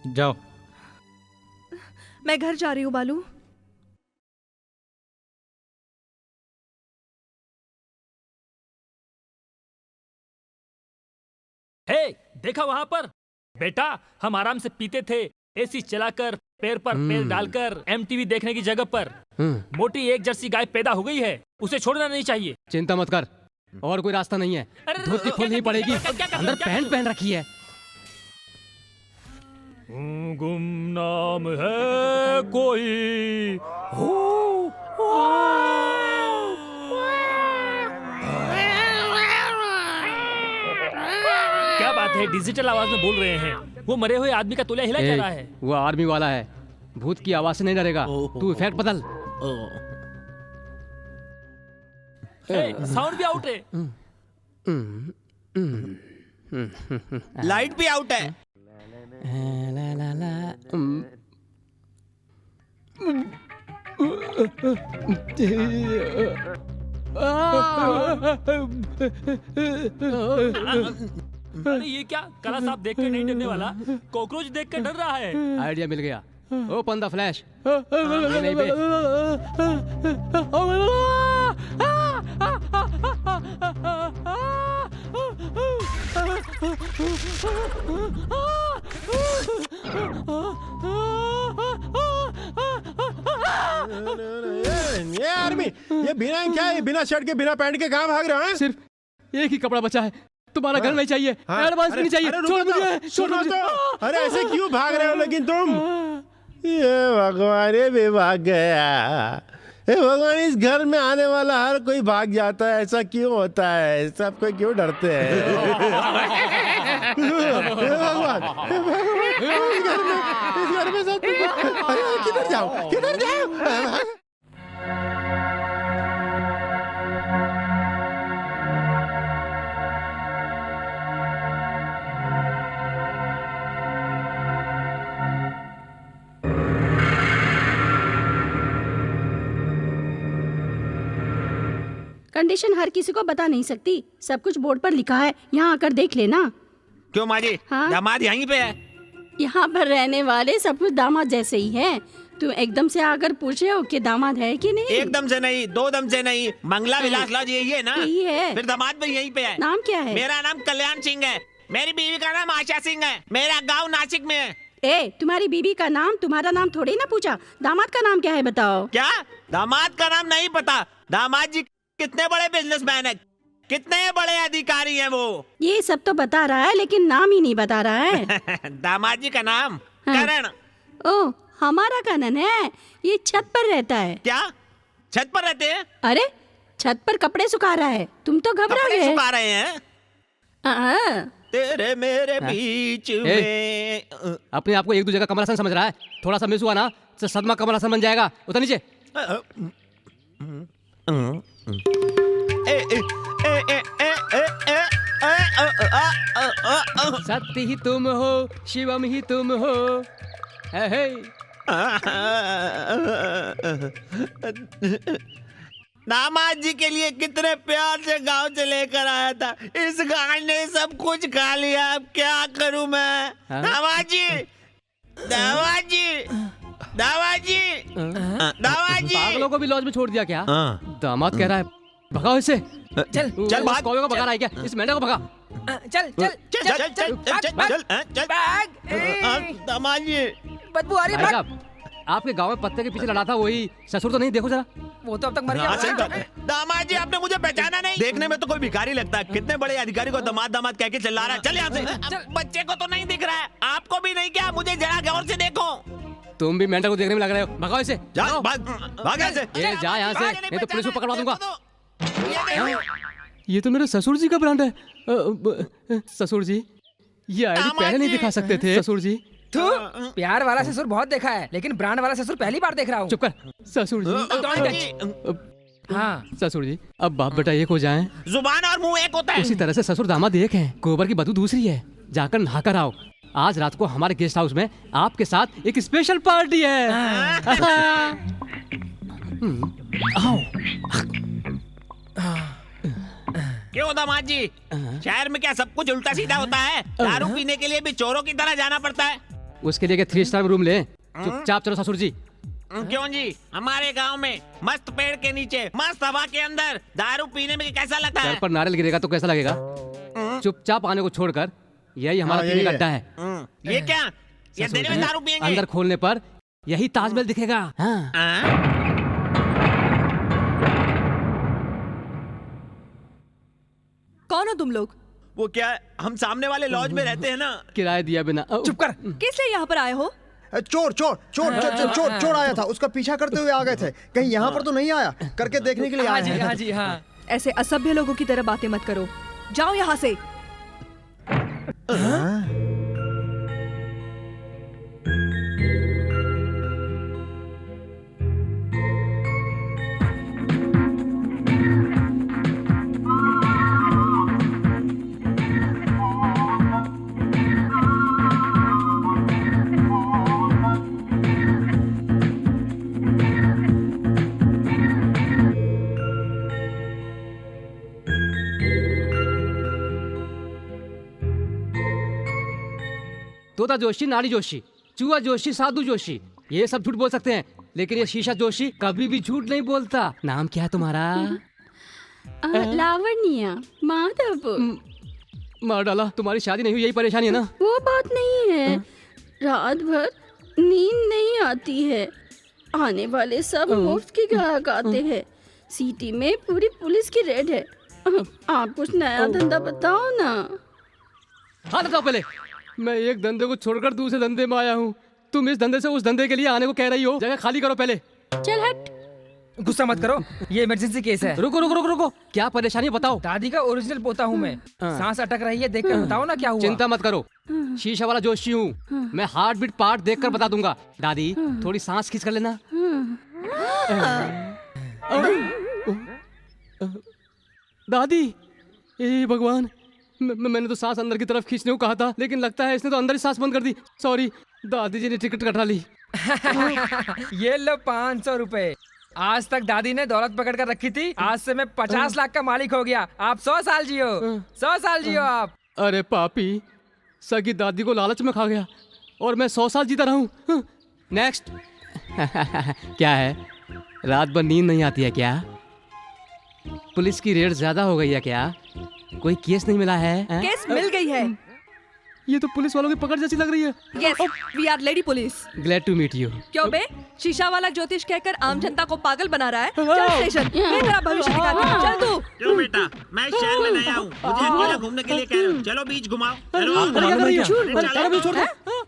जाओ। मैं घर जा रही हूँ बालू। हे, देखा वहां पर? बेटा, हम आराम से पीते थे, एसी चलाकर, पैर पर पैर डालकर, एमटीवी देखने की जगह पर मोटी एक जर्सी गाय पैदा हो गई है। उसे छोड़ना नहीं चाहिए। चिंता मत कर, और कोई रास्ता नहीं है। धोती खोलनी पड़ेगी, अंदर पैंट पहन रखी है। गुमनाम है कोई क्या बात है, डिजिटल आवाज में बोल रहे हैं। वो मरे हुए आदमी का तौलिया हिला क्या रहा है? वो आर्मी वाला है, भूत की आवाज से नहीं डरेगा। तू इफेक्ट बदल। साउंड भी आउट है, लाइट भी आउट है। अरे ये क्या, काला सांप देख कर नहीं डरने वाला, कॉकरोच देख कर डर रहा है। आइडिया मिल गया। Open the flash. नहीं बे। ये आर्मी, ये बिना क्या है, बिना शर्ट के बिना पैंट के कहाँ भाग रहे हैं? सिर्फ एक ही कपड़ा बचा है। तुम्हारा घर नहीं चाहिए, एडवांस भी नहीं चाहिए। छोड़ मुझे, छोड़ मुझे। अरे ऐसे क्यों भाग रहे हो लेकिन तुम? ये भगवान, ये भी भाग गया। हे भगवान, इस घर में आने वाला हर कोई भाग जाता है, ऐसा क्यों होता है? सब कोई क्यों डरते हैं? हे भगवान, इस घर में सब किधर जाओ, किधर जाओ? कंडीशन हर किसी को बता नहीं सकती, सब कुछ बोर्ड पर लिखा है, यहाँ आकर देख लेना। क्यों माँ जी? हाँ? दामाद यहीं पे है। यहाँ पर रहने वाले सब कुछ दामाद जैसे ही हैं। तू एकदम से आकर पूछ रहे हो कि दामाद है कि नहीं? एकदम से नहीं, 2 दम से नहीं, मंगला विलास लॉज यही है ना? यही है। फिर दामाद भी यहीं पे है। नाम क्या है? मेरा नाम कल्याण सिंह है, मेरी बीवी का नाम आशा सिंह है, मेरा गाँव नासिक में है। ए, तुम्हारी बीबी का नाम तुम्हारा नाम थोड़ी ना पूछा, दामाद का नाम क्या है बताओ? क्या दामाद का नाम नहीं पता? दामाद जी कितने बड़े बिजनेसमैन है, कितने बड़े अधिकारी हैं वो। ये सब तो बता रहा है लेकिन नाम ही नहीं बता रहा है। दामाद जी का नाम करण। ओ, हमारा करण है, ये छत पर रहता है। क्या छत पर रहते हैं? अरे छत पर कपड़े सुखा रहा है, तुम तो घबरा गए। सुखा रहे हैं तेरे मेरे बीच में। अपने आप को एक दूसरे का कमल हसन समझ रहा है? थोड़ा सा मिस हुआ ना तो सदमा कमल हसन बन जाएगा। उतर नीचे। सत्य ही तुम हो, शिवम ही तुम हो। दामाद जी के लिए कितने प्यार से गांव से लेकर आया था, इस गाय ने सब कुछ खा लिया। अब क्या करूं मैं? दामाद जी, दामाद जी, दामाद जी, दामाद जी। पागलों को भी लॉज में छोड़ दिया क्या? दामाद कह रहा है भगाओ इसे। चल चल, बात कौवे को भगा रहा है क्या? इस मेंढक को भगा। चल चल चल चल चल चल चल। दामाद जी, बदबू आ रही है। आपके गांव में पत्ते के पीछे लड़ा था वही ससुर तो नहीं? देखो जरा, वो तो अब तक मर गया। दामाद जी, आपने मुझे पहचाना नहीं? देखने में तो कोई भिखारी लगता है, कितने बड़े अधिकारी को दामाद दामाद कह के चिल्ला रहा है। चल यहाँ से। बच्चे को तो नहीं दिख रहा है, आपको भी नहीं क्या? मुझे जरा गौर से देखो। तुम भी मेंढक को देखने में लग रहे हो। भगाओ इसे। भाग यहाँ से। जा यहाँ से, नहीं तो पुलिस को पकड़वा दूंगा। ये तो मेरे ससुर जी का ब्रांड है। ससुर जी, ये आईडी पहले नहीं दिखा सकते थे ससुर जी। प्यार वाला ससुर बहुत देखा है, लेकिन ब्रांड वाला ससुर पहली बार देख रहा हूँ। चुप कर ससुर जी। हाँ ससुर जी, अब बाप बेटा एक हो जाएं। जुबान और मुंह एक होता है। उसी तरह से ससुर दामाद एक हैं, गोबर की बदबू दूसरी है। जाकर नहाकर आओ। आज रात को हमारे गेस्ट हाउस में आपके साथ एक स्पेशल पार्टी है। आओ। क्यों दामाद जी, शहर में क्या सब कुछ उल्टा सीधा होता है? दारू पीने के लिए भी चोरों की तरह जाना पड़ता है। उसके लिए 3 स्टार रूम ले। चुपचाप चलो ससुर जी। क्यों जी, हमारे गांव में मस्त पेड़ के नीचे मस्त हवा के अंदर दारू पीने में कैसा लगता है? सर पर नारियल गिरेगा तो कैसा लगेगा? चुपचाप आने को छोड़कर, यही हमारा पीने का अड्डा है। ये क्या? ये दिन में दारू पियेंगे? अंदर खोलने पर यही ताजमहल दिखेगा। कौन हो तुम लोग? वो क्या है, हम सामने वाले लॉज में रहते हैं ना। किराया दिया बिना। चुप कर। किस लिए यहाँ पर आए हो? चोर चोर चोर चोर चोर चोर चोर आया था, उसका पीछा करते हुए आ गए थे। कहीं यहाँ पर तो नहीं आया, करके देखने के लिए आए हैं। हाँ जी हाँ। ऐसे असभ्य लोगों की तरह बातें मत करो, जाओ यहाँ से। तोता जोशी, नारी जोशी, चूहा जोशी, साधु जोशी, ये सब झूठ बोल सकते हैं, लेकिन ये शीशा जोशी कभी भी झूठ नहीं बोलता। नाम क्या है तुम्हारा? लावण्या माधव। मार डाला, तुम्हारी शादी नहीं हुई, यही परेशानी है ना? वो बात नहीं है, रात भर नींद नहीं आती है। आने वाले सब मुफ्त की ग्राहक आते हैं। सिटी में पूरी पुलिस की रेड है। आप कुछ नया धंधा बताओ ना। हाँ बताओ पहले। मैं एक धंधे को छोड़कर दूसरे धंधे में आया हूँ। तुम इस धंधे से उस धंधे के लिए आने को कह रही हो। जगह खाली करो पहले। चल हट। गुस्सा मत करो, ये इमरजेंसी केस है। रुको रुको रुको रुको, क्या परेशानी बताओ। दादी का ओरिजिनल पोता हूँ मैं। सांस अटक रही है, देखकर बताओ ना क्या हुआ। चिंता मत करो, शीशा वाला जोशी हूँ मैं। हार्ट बीट पार्ट देखकर बता दूंगा। दादी थोड़ी सांस खींच कर लेना। दादी, ए भगवान, मैंने तो सांस अंदर की तरफ खींचने को कहा था, लेकिन लगता है इसने तो अंदर ही सांस बंद कर दी। सॉरी, दादी जी ने टिकट कटा ली। ये लो 500 रुपए। आज तक दादी ने दौलत पकड़ कर रखी थी, आज से मैं 50 लाख का मालिक हो गया। आप 100 साल जियो, 100 साल जियो आप। अरे पापी, सगी दादी को लालच में खा गया और मैं 100 साल जीता रहूं। नेक्स्ट। क्या है, रात भर नींद नहीं आती है क्या? पुलिस की रेड ज्यादा हो गई है क्या? कोई केस नहीं मिला है? केस मिल गई है। ये तो पुलिस वालों की पकड़ जैसी लग रही है। Yes, we are lady police. Glad to meet you. क्यों बे, शीशा वाला ज्योतिष कहकर आम जनता को पागल बना रहा है? चल स्टेशन, मैं तेरा भविष्य दिखाती हूँ। चल तू। क्यों बेटा, मैं इस शहर में नया हूँ, मुझे अकेला घूमने के लिए कह रहे हो। चलो बीच घुमाओ।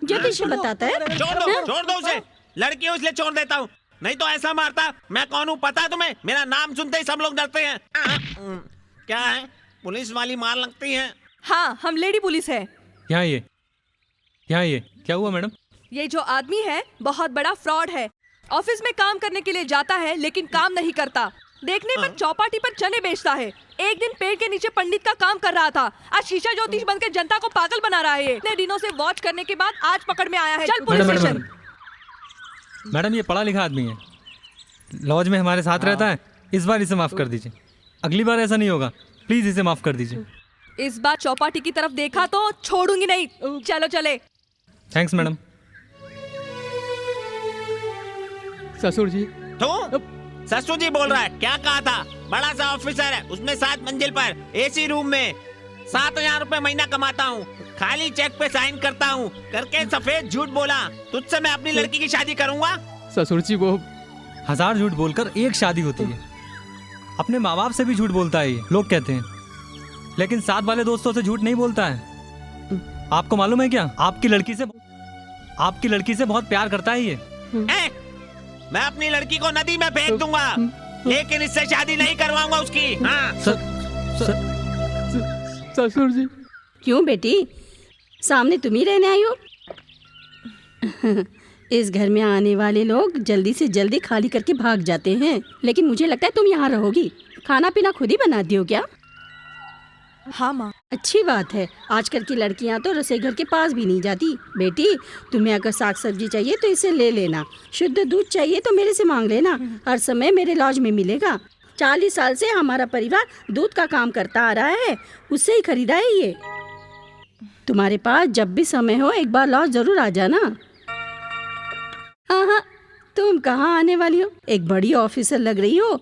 ज्योतिष बताता है। छोड़ दो उसे। लड़की है इसलिए छोड़ देता हूँ, नहीं तो ऐसा मारता। मैं कौन हूँ पता है तुम्हें? मेरा नाम सुनते ही सब लोग डरते हैं। क्या है, पुलिस वाली मार लगती है? हाँ, हम लेडी पुलिस है। यहाँ ये क्या हुआ मैडम? ये जो आदमी है बहुत बड़ा फ्रॉड है। ऑफिस में काम करने के लिए जाता है लेकिन काम नहीं करता। देखने पर चौपाटी पर चने बेचता है। एक दिन पेड़ के नीचे पंडित का काम कर रहा था, आज शीशा ज्योतिष बनकर जनता को पागल बना रहा है। इतने दिनों से वॉच करने के बाद आज पकड़ में आया है। चल पुलिस स्टेशन। मैडम, ये पढ़ा लिखा आदमी है, लॉज में हमारे साथ रहता है। इस बार इसे माफ कर दीजिए, अगली बार ऐसा नहीं होगा। प्लीज इसे माफ कर दीजिए। इस बार चौपाटी की तरफ देखा तो छोड़ूंगी नहीं। चलो चले। Thanks madam. ससुर जी। तू ससुर जी बोल रहा है? क्या कहा था? बड़ा सा ऑफिसर है, उसमें 7 मंजिल पर एसी रूम में 7,000 रुपए महीना कमाता हूँ। खाली चेक पे साइन करता हूँ, करके सफेद झूठ बोला। तुझसे मैं अपनी लड़की की शादी करूंगा। ससुर जी, वो 1000 झूठ बोलकर एक शादी होती है। अपने माँ बाप से भी झूठ बोलता है ये, लोग कहते हैं, लेकिन साथ वाले दोस्तों से झूठ नहीं बोलता है। आपको मालूम है क्या, आपकी लड़की से बहुत प्यार करता है ये। मैं अपनी लड़की को नदी में फेंक दूंगा, लेकिन इससे शादी नहीं करवाऊंगा उसकी। हाँ। ससुर जी। क्यों बेटी, सामने तुम ही रहने आई हो? इस घर में आने वाले लोग जल्दी से जल्दी खाली करके भाग जाते हैं, लेकिन मुझे लगता है तुम यहाँ रहोगी। खाना पीना खुद ही बनाती हो क्या? हाँ माँ। अच्छी बात है। आजकल की लड़कियां तो रसोई घर के पास भी नहीं जाती। बेटी, तुम्हें अगर साग सब्जी चाहिए तो इसे ले लेना। शुद्ध दूध चाहिए तो मेरे से मांग लेना। हर समय मेरे लॉज में मिलेगा। 40 साल से हमारा परिवार दूध का काम करता आ रहा है, उससे ही खरीदा है ये। तुम्हारे पास जब भी समय हो एक बार लॉज जरूर आ जाना। हाँ, तुम कहाँ आने वाली हो? एक बड़ी ऑफिसर लग रही हो।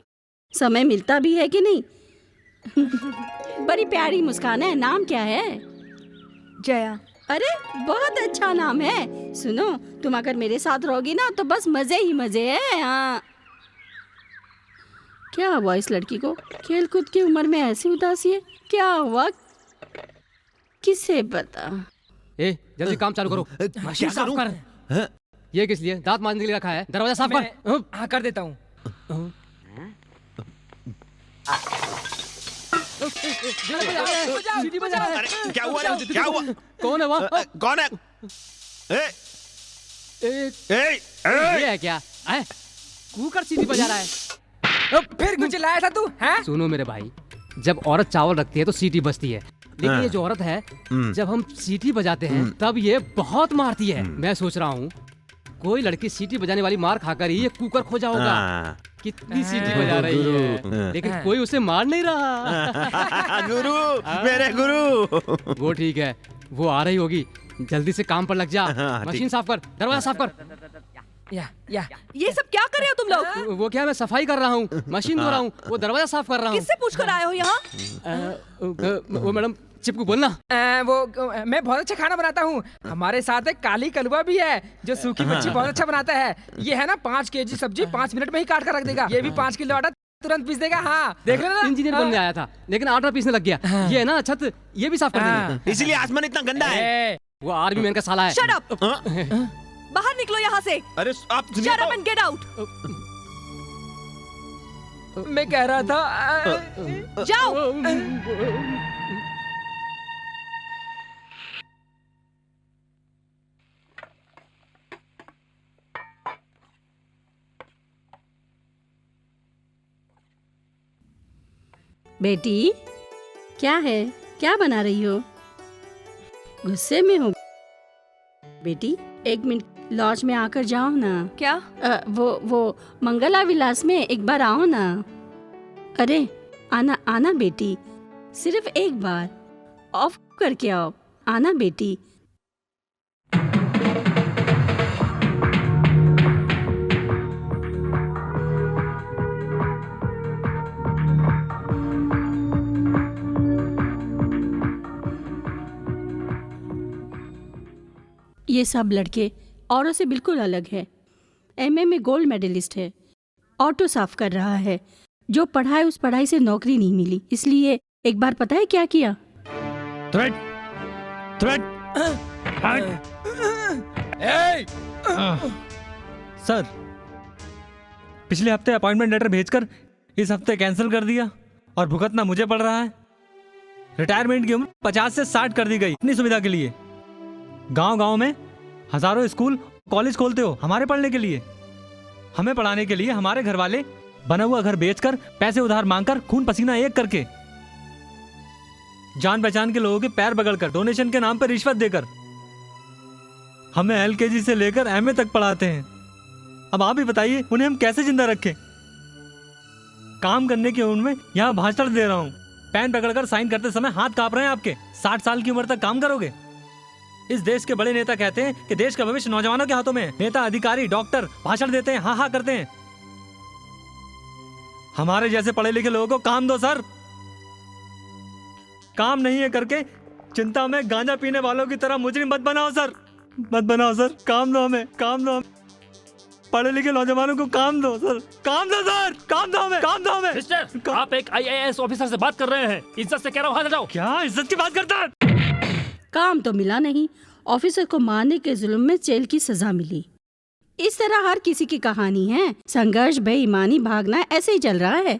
समय मिलता भी है कि नहीं? बड़ी प्यारी मुस्कान है। नाम क्या है? जया। अरे बहुत अच्छा नाम है। सुनो, तुम अगर मेरे साथ रहोगी ना तो बस मजे ही मजे है। हाँ, क्या हुआ इस लड़की को? खेल कूद की उम्र में ऐसी उदासी है, क्या हुआ किसे पता। ए, जल्दी काम चालू करो। मशीन साफ कर। ये किस लिए? दांत मांजने के लिए रखा है। दरवाजा साफ कर। हाँ, कर देता हूँ। क्या हुआ? क्या हुआ? कौन है वहाँ? कौन है? ये है क्या? कुकर सीटी बजा रहा है। फिर कुछ लाया था तू? हैं? सुनो मेरे भाई, जब औरत चावल रखती है तो सीटी बजती है, लेकिन ये जो औरत है जब हम सीटी बजाते हैं तब ये बहुत मारती है। मैं सोच रहा हूँ कोई लड़की सीटी बजाने वाली मार खाकर ही ये कुकर खोजा होगा। कितनी सीटी बजा रही है, लेकिन कोई उसे मार नहीं रहा। गुरु, मेरे गुरु। वो ठीक है, वो आ रही होगी। जल्दी से काम पर लग जा। मशीन साफ कर, दरवाजा साफ कर। या ये सब क्या कर रहे हो तुम लोग? वो क्या, मैं सफाई कर रहा हूँ, मशीन धो रहा हूँ, वो दरवाजा साफ कर रहा हूँ। किससे पूछ कर आए हो यहाँ? वो मैडम चिपकू बोलना। मैं बहुत अच्छा खाना बनाता हूँ। हमारे साथ एक काली कलवा भी है जो सूखी मच्छी बहुत अच्छा बनाता है। ये है ना 5 केजी सब्जी 5 मिनट में ही काट कर रख देगा। ये भी 5 किलो आटा तुरंत पीस देगा। हाँ, देख लेना। इंजीनियर बनने आया था लेकिन आटा पीसने लग गया। ये है ना छत, ये भी साफ कर देंगे। इसीलिए आसमान इतना गंदा है। वो आर्मी मैन का साला है। Shut up! बाहर निकलो यहाँ से। अरे आप Shut up and get out! मैं कह रहा था जाओ। बेटी, क्या है? क्या बना रही हो? गुस्से में हो? बेटी, 1 मिनट लॉज में आकर जाओ ना। क्या? वो मंगला विलास में एक बार आओ ना। अरे आना बेटी, सिर्फ एक बार ऑफ करके आओ। आना बेटी। ये सब लड़के औरों से बिल्कुल अलग है। एमए में गोल्ड मेडलिस्ट है, ऑटो साफ कर रहा है। जो पढ़ा है उस पढ़ाई से नौकरी नहीं मिली, इसलिए एक बार पता है क्या किया? सर, पिछले हफ्ते अपॉइंटमेंट लेटर भेजकर इस हफ्ते कैंसिल कर दिया और भुगतना मुझे पड़ रहा है। रिटायरमेंट की उम्र 50 से 60 कर दी गई अपनी सुविधा के लिए। गांव-गांव में हजारों स्कूल कॉलेज खोलते हो हमारे पढ़ने के लिए। हमें पढ़ाने के लिए हमारे घर वाले बना हुआ घर बेचकर, पैसे उधार मांगकर, खून पसीना एक करके, जान पहचान के लोगों के पैर बगड़कर, डोनेशन के नाम पर रिश्वत देकर हमें एलकेजी से लेकर एमए तक पढ़ाते हैं। अब आप ही बताइए उन्हें हम कैसे जिंदा रखें? काम करने की उम्र में यहाँ भाषण दे रहा हूँ, पेन पकड़कर साइन करते समय हाथ कांप रहे हैं आपके। 60 साल की उम्र तक काम करोगे? इस देश के बड़े नेता कहते हैं कि देश का भविष्य नौजवानों के हाथों में है। नेता, अधिकारी, डॉक्टर भाषण देते हैं, हाँ हाँ करते हैं। हमारे जैसे पढ़े लिखे लोगों को काम दो सर। काम नहीं है करके चिंता में गांजा पीने वालों की तरह मुजरिम मत बनाओ सर, मत बनाओ सर। काम दो हमें, काम दो। पढ़े लिखे नौजवानों को काम दो सर, काम दो सर, काम दो हमें, काम दो हमें। मिस्टर, आप एक IAS ऑफिसर से बात कर रहे हैं। इज्जत से कह रहा हूँ, हाथ हटाओ। क्या इज्जत की बात करता है? काम तो मिला नहीं, ऑफिसर को मारने के जुल्म में जेल की सजा मिली। इस तरह हर किसी की कहानी है। संघर्ष, बेईमानी, भागना ऐसे ही चल रहा है।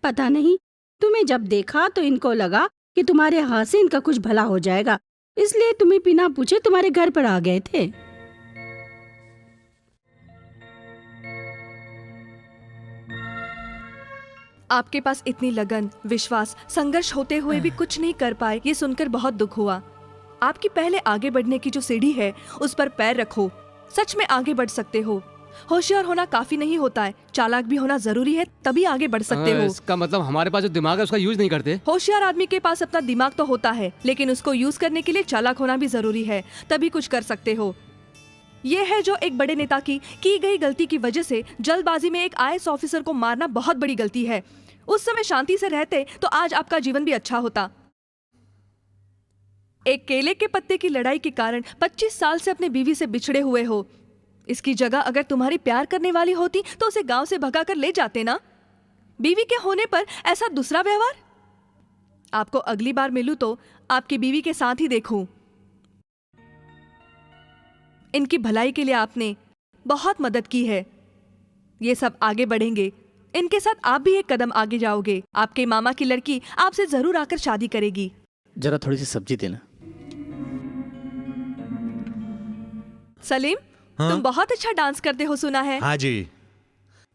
पता नहीं, तुम्हें जब देखा तो इनको लगा कि तुम्हारे हाथ से इनका कुछ भला हो जाएगा, इसलिए तुम्हें बिना पूछे तुम्हारे घर पर आ गए थे। आपके पास इतनी लगन, विश्वास, संघर्ष होते हुए भी कुछ नहीं कर पाए, ये सुनकर बहुत दुख हुआ। आपकी पहले आगे बढ़ने की जो सीढ़ी है उस पर पैर रखो, सच में आगे बढ़ सकते हो। होशियार होना काफी नहीं होता है, चालाक भी होना जरूरी है, तभी आगे बढ़ सकते हो। इसका मतलब हमारे पास जो दिमाग है उसका यूज नहीं करते। होशियार आदमी के पास अपना दिमाग तो होता है, लेकिन उसको यूज करने के लिए चालाक होना भी जरूरी है, तभी कुछ कर सकते हो। ये है जो एक बड़े नेता की गई गलती की वजह से जल्दबाजी में एक IAS ऑफिसर को मारना बहुत बड़ी गलती है। उस समय शांति से रहते तो आज आपका जीवन भी अच्छा होता। एक केले के पत्ते की लड़ाई के कारण 25 साल से अपने बीवी से बिछड़े हुए हो। इसकी जगह अगर तुम्हारी प्यार करने वाली होती तो उसे गांव से भगा कर ले जाते ना। बीवी के होने पर ऐसा दूसरा व्यवहार। आपको अगली बार मिलूं तो आपकी बीवी के साथ ही देखूं। इनकी भलाई के लिए आपने बहुत मदद की है। ये सब आगे बढ़ेंगे, इनके साथ आप भी एक कदम आगे जाओगे। आपके मामा की लड़की आपसे जरूर आकर शादी करेगी। जरा थोड़ी सी सब्जी देना। सलीम, तुम बहुत अच्छा डांस करते हो सुना है। हाँ जी।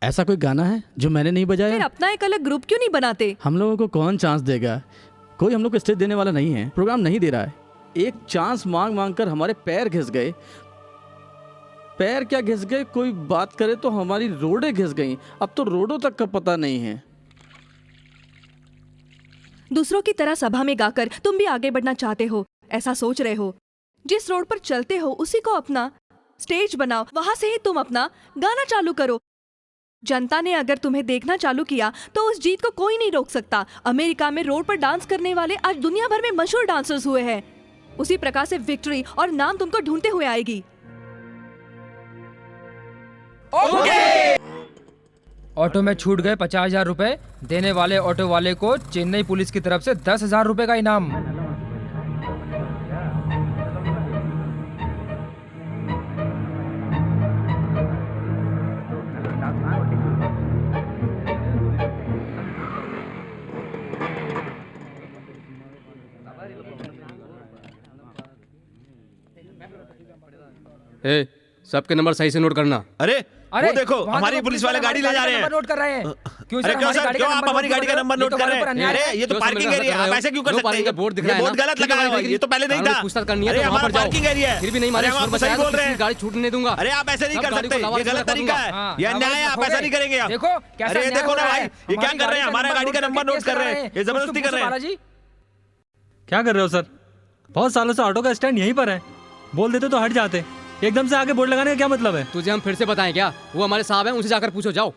ऐसा कोई गाना है जो मैंने नहीं फिर बजाया? अपना एक अलग ग्रुप क्यों नहीं बनाते? हम लोगों को कौन चांस देगा? कोई हम लोग को स्टेज देने वाला नहीं है, प्रोग्राम नहीं दे रहा है। एक चांस मांग मांग कर हमारे पैर घिस गए। पैर क्या घिस गए, कोई बात करे तो हमारी रोडें घिस गई। अब तो रोडों तक का पता नहीं है। दूसरों की तरह सभा में गाकर तुम भी आगे बढ़ना चाहते हो, ऐसा सोच रहे हो। जिस रोड पर चलते हो उसी को अपना स्टेज बनाओ, वहां से ही तुम अपना गाना चालू करो। जनता ने अगर तुम्हें देखना चालू किया तो उस जीत को कोई नहीं रोक सकता। अमेरिका में रोड पर डांस करने वाले आज दुनिया भर में मशहूर डांसर्स हुए हैं। उसी प्रकार से विक्ट्री और नाम तुमको ढूंढते हुए आएगी। ऑटो में छूट गए 50,000 रुपए। देने वाले ऑटो वाले को चेन्नई पुलिस की तरफ से 10,000 रुपए का इनाम। ए, सबके नंबर सही से नोट करना। अरे वो देखो वहाँ हमारी पुलिस वाले गाड़ी ले जा रहे हैं। नोट कर रहे हैं। क्यों अरे क्यों सर, क्यों आप हमारी गाड़ी का नंबर नोट कर रहे हैं? अरे ये तो पार्किंग एरिया है, आप ऐसे क्यों कर सकते हैं? बोर्ड दिख ये रहा है बहुत ना? गलत लगा है, ये तो पहले नहीं था। पूछताछ करनी है अरे तो वहाँ हमारा पर जाओ। पार्किंग एरिया है। फिर भी नहीं अरे मालूम, आप सही बोल रहे हैं। गाड़ी छूटने नहीं दूंगा। अरे आप ऐसे नहीं कर गाड़ी को सकते, लावा ये से गलत तरीका है, हाँ, ये अन्याय है, आप ऐसा नहीं करेंगे आप। देखो कैसा अरे ये अन्याय देखो हो ना रहा भाई, है। ये क्या हमारी कर रहे हैं? हमारा गाड़ी का नंबर नोट कर रहे हैं, ये जबरदस्ती कर रहे हैं। बालाजी क्या कर रहे हो सर? बहुत सालों से ऑटो का स्टैंड यहीं पर है, बोल देते तो हट जाते। एकदम से आगे बोर्ड लगाने का क्या मतलब है? तुझे हम फिर से बताएं क्या? वो हमारे साहब हैं, उनसे जाकर पूछो, जाओ।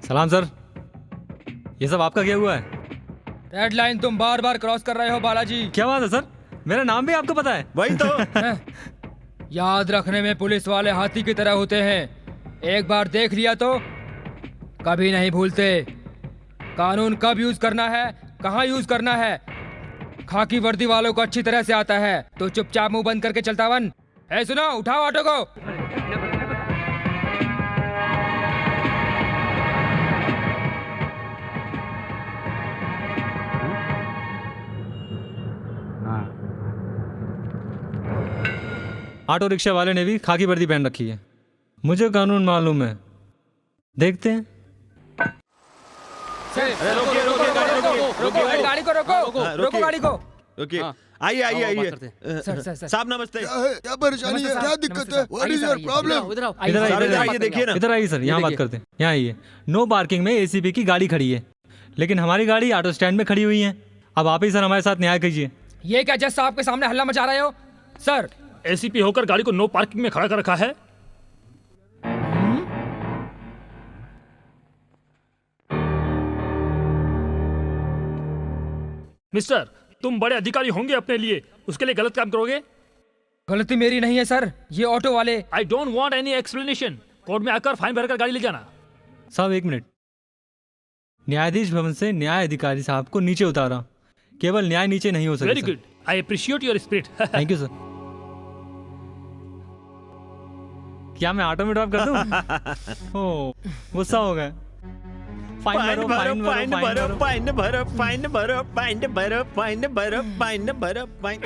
सलाम सर, ये सब आपका क्या हुआ है? रेड लाइन तुम बार बार क्रॉस कर रहे हो बालाजी। क्या बात है सर, मेरा नाम भी आपको पता है? वही तो। याद रखने में पुलिस वाले हाथी की तरह होते हैं। एक बार देख लिया तो कभी नहीं भूलते। कानून कब यूज करना है, कहाँ यूज करना है, खाकी वर्दी वालों को अच्छी तरह से आता है। तो चुपचाप मुंह बंद करके चलता बन। है सुनो, उठाओ ऑटो को। ऑटो रिक्शा वाले ने भी खाकी वर्दी पहन रखी है। मुझे कानून मालूम है, देखते हैं। रोको गाड़ी को, रोको गाड़ी को। ओके, आइए आइए आइए। सर साहब नमस्ते। क्या परेशानी है, क्या दिक्कत है? What is your problem? इधर आइए, देखिए ना। इधर आइए सर, यहाँ बात करते हैं। यहाँ आइए। नो पार्किंग में एसीपी की गाड़ी खड़ी है, लेकिन हमारी गाड़ी ऑटो स्टैंड में खड़ी हुई है। अब आप ही सर हमारे साथ न्याय कीजिए। ये क्या जज साहब के सामने हल्ला मचा रहे हो? सर एसीपी होकर गाड़ी को नो पार्किंग में खड़ा कर रखा है। मिस्टर, तुम बड़े अधिकारी होंगे अपने लिए, उसके लिए गलत काम करोगे? गलती मेरी नहीं है सर, ये ऑटो वाले। आई don't want any explanation. Court में आकर फाइन भरकर गाड़ी ले जाना। साहब एक मिनट, न्यायाधीश भवन से न्याय अधिकारी साहब को नीचे उतारा। केवल न्याय नीचे नहीं हो सकता। Very good, I appreciate your spirit. Thank you sir. क्या मैं ऑटो में ड्रॉप कर दूं? ओह, गुस्सा हो गए। फाइन भरो, फाइन भरो, फाइन भरो, फाइन भरो, फाइन भरो, फाइन भरो, फाइन भरो, फाइन।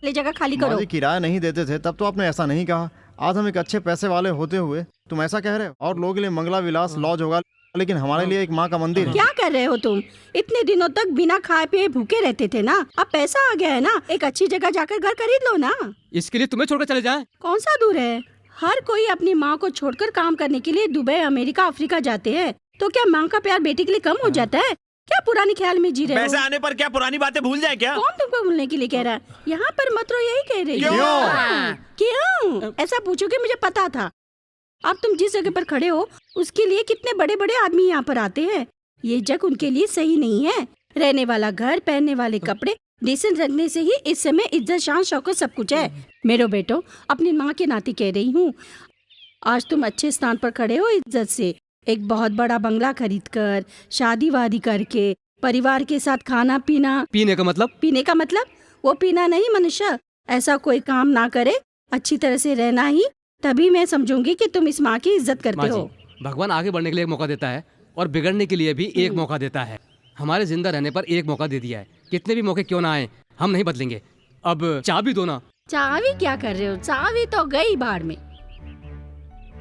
ले जगह खाली करो। माजी किराया नहीं देते थे तब तो आपने ऐसा नहीं कहा। आज हम एक अच्छे पैसे वाले होते हुए तुम ऐसा कह रहे हो। और लोगों के लिए मंगला विलास लॉज होगा, लेकिन हमारे लिए एक माँ का मंदिर है। क्या कर रहे हो तुम? इतने दिनों तक बिना खाए पिए भूखे रहते थे ना, अब पैसा आ गया है ना, एक अच्छी जगह जाकर घर खरीद लो ना। इसके लिए तुम्हें छोड़कर चले जाएं? कौन सा दूर है? हर कोई अपनी माँ को छोड़कर काम करने के लिए दुबई, अमेरिका, अफ्रीका जाते हैं। तो क्या माँ का प्यार बेटी के लिए कम हो जाता है? क्या पुरानी ख्याल में जी रहे हो? पैसे आने पर क्या पुरानी बातें भूल जाए क्या? कौन तुमको भूलने के लिए कह रहा है? यहाँ पर मत रो, यही कह रही हूँ। क्यों? ऐसा पूछोगे, मुझे पता था। अब तुम जिस जगह पर खड़े हो उसके लिए कितने बड़े बड़े आदमी यहाँ पर आते हैं। ये जगह उनके लिए सही नहीं है। रहने वाला घर, पहनने वाले कपड़े, डिसेंट रखने से ही इस समय इज्जत, शान, शौकत सब कुछ है। मेरे बेटो, अपनी माँ के नाते कह रही हूँ, आज तुम अच्छे स्थान पर खड़े हो इज्जत से। एक बहुत बड़ा बंगला खरीद कर, शादी वादी करके, परिवार के साथ खाना पीना। पीने का मतलब? पीने का मतलब वो पीना नहीं मनुष्य, ऐसा कोई काम ना करे, अच्छी तरह से रहना ही, तभी मैं समझूंगी कि तुम इस माँ की इज्जत करते हो। भगवान आगे बढ़ने के लिए एक मौका देता है और बिगड़ने के लिए भी एक मौका देता है। हमारे जिंदा रहने पर एक मौका दे दिया है, कितने भी मौके क्यों ना आए, हम नहीं बदलेंगे। अब चाबी दो ना। चाबी क्या कर रहे हो? चाबी तो गई बाढ़ में।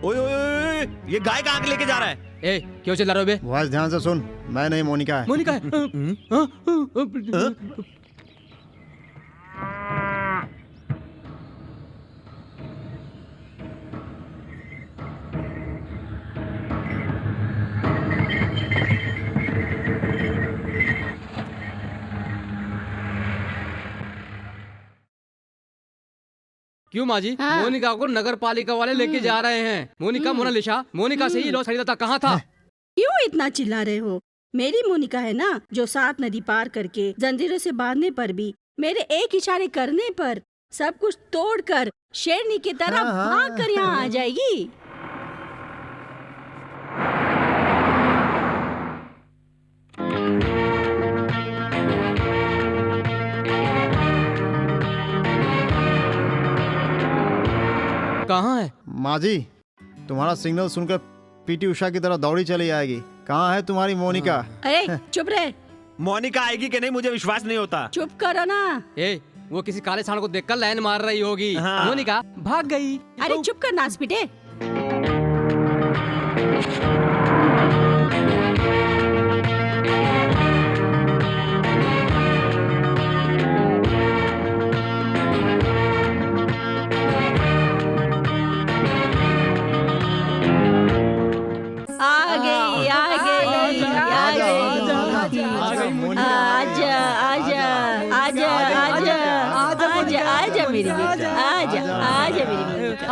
ओए ओए ओए, ये गाय कहाँ लेके जा रहा है? ए, क्यों चिल्ला रहे हो बे? वॉइस ध्यान से सुन, मैं नहीं, मोनिका है। मोनिका है? क्यों माँ जी? हाँ। मोनिका को नगर पालिका वाले लेके जा रहे हैं। मोनिका, मोनालिसा, मोनिका से ही लॉज खरीदा था, कहाँ था? क्यों इतना चिल्ला रहे हो? मेरी मोनिका है ना, जो 7 नदी पार करके जंजीरों से बांधने पर भी, मेरे एक इशारे करने पर सब कुछ तोड़कर शेरनी की तरह भाग कर यहाँ आ जाएगी। कहाँ है? माँ जी, तुम्हारा सिग्नल सुनकर पीटी उषा की तरह दौड़ी चली आएगी। कहाँ है तुम्हारी मोनिका? अरे चुप रहे। मोनिका आएगी कि नहीं मुझे विश्वास नहीं होता। चुप करो ना। ए, वो किसी काले सांड को देखकर लाइन मार रही होगी। हाँ। मोनिका भाग गई। अरे चुप कर नास पिटे।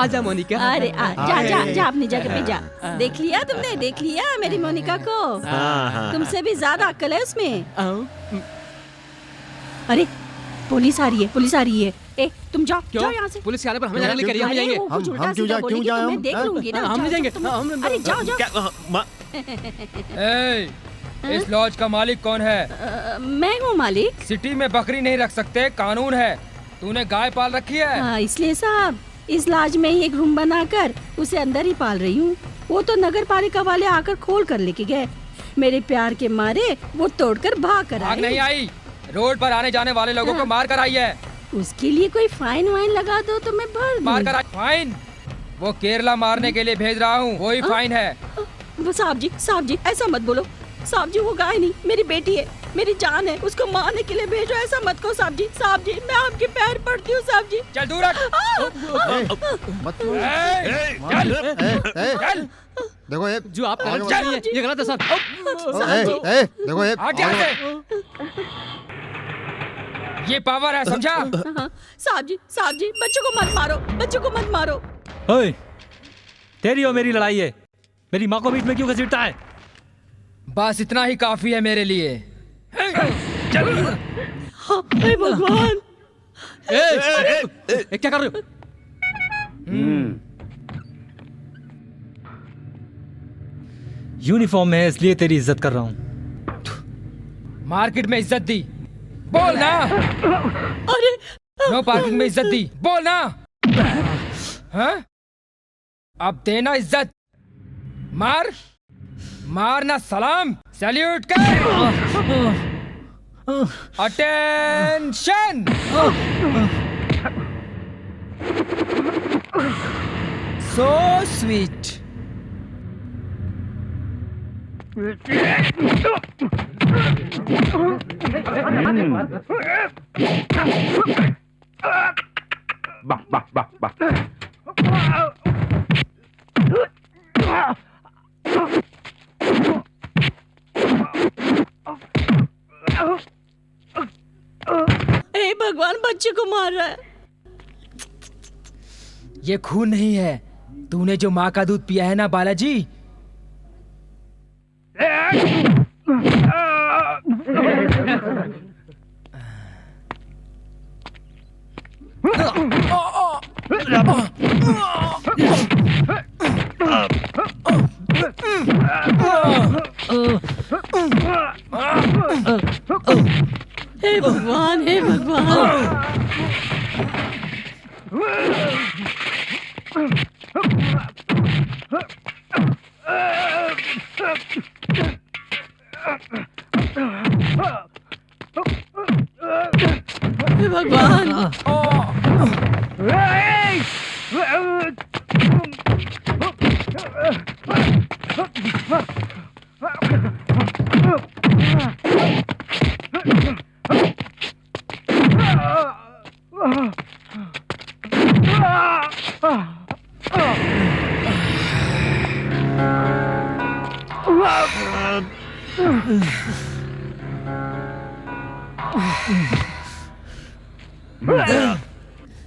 आजा मोनिका। अरे जा जा जा अपनी जगह पे जा। देख लिया तुमने? देख लिया मेरी मोनिका को? तुमसे भी ज्यादा अक्ल है उसमें। अरे पुलिस आ रही है, पुलिस आ रही है। ए तुम जाओ, जाओ यहाँ से। पुलिस के आने पर हमें जाने के लिए हम जाएंगे। हम क्यों जाए? मैं देख लूंगी ना। हम नहीं जाएंगे। अरे जाओ जाओ। इस लॉज का मालिक कौन है? मैं हूँ मालिक। सिटी में बकरी नहीं रख सकते, कानून है। तूने गाय पाल रखी है? इसलिए साहब इस लॉज में ही एक रूम बनाकर उसे अंदर ही पाल रही हूँ। वो तो नगर पालिका वाले आकर खोल कर लेके गए। मेरे प्यार के मारे वो तोड़कर भाग कर भाग नहीं आई, रोड पर आने जाने वाले लोगों को मार कर आई है। उसके लिए कोई फाइन वाइन लगा दो तो मैं भर दूँ। मार कर आई? फाइन? वो केरला मारने के लिए भेज रहा हूँ, वही फाइन है। साहब जी ऐसा मत बोलो। साहब जी वो गाय नहीं, मेरी बेटी है, मेरी जान है, उसको मारने के लिए भेजो। ऐसा मत कहो साहब जी। साहब जी मैं आपके पैर पड़ती हूँ साहब जी। चल दूर हट। देखो ये जो आप कर रही है ये गलत है सर। देखो ये ये पावर है, समझा? साहब जी बच्चों को मत मारो, बच्चों को मत मारो। ओए, तेरी और मेरी लड़ाई है, मेरी माँ को बीच में क्यों घसीटता है? बस इतना ही काफी है मेरे लिए। हे भगवान। क्या कर रहे हो? यूनिफॉर्म में इसलिए तेरी इज्जत कर रहा हूँ। मार्केट में इज्जत दी, बोल ना। अरे नो पार्किंग में इज्जत दी, बोल ना। हाँ? अब देना इज्जत। मार मारना सलाम, सैल्यूट कर। अटेंशन। So sweet. हे भगवान, बच्चे को मार रहा है। ये खून नहीं है, तूने जो माँ का दूध पिया है ना बालाजी। हे भगवान, हे भगवान। हे भगवान।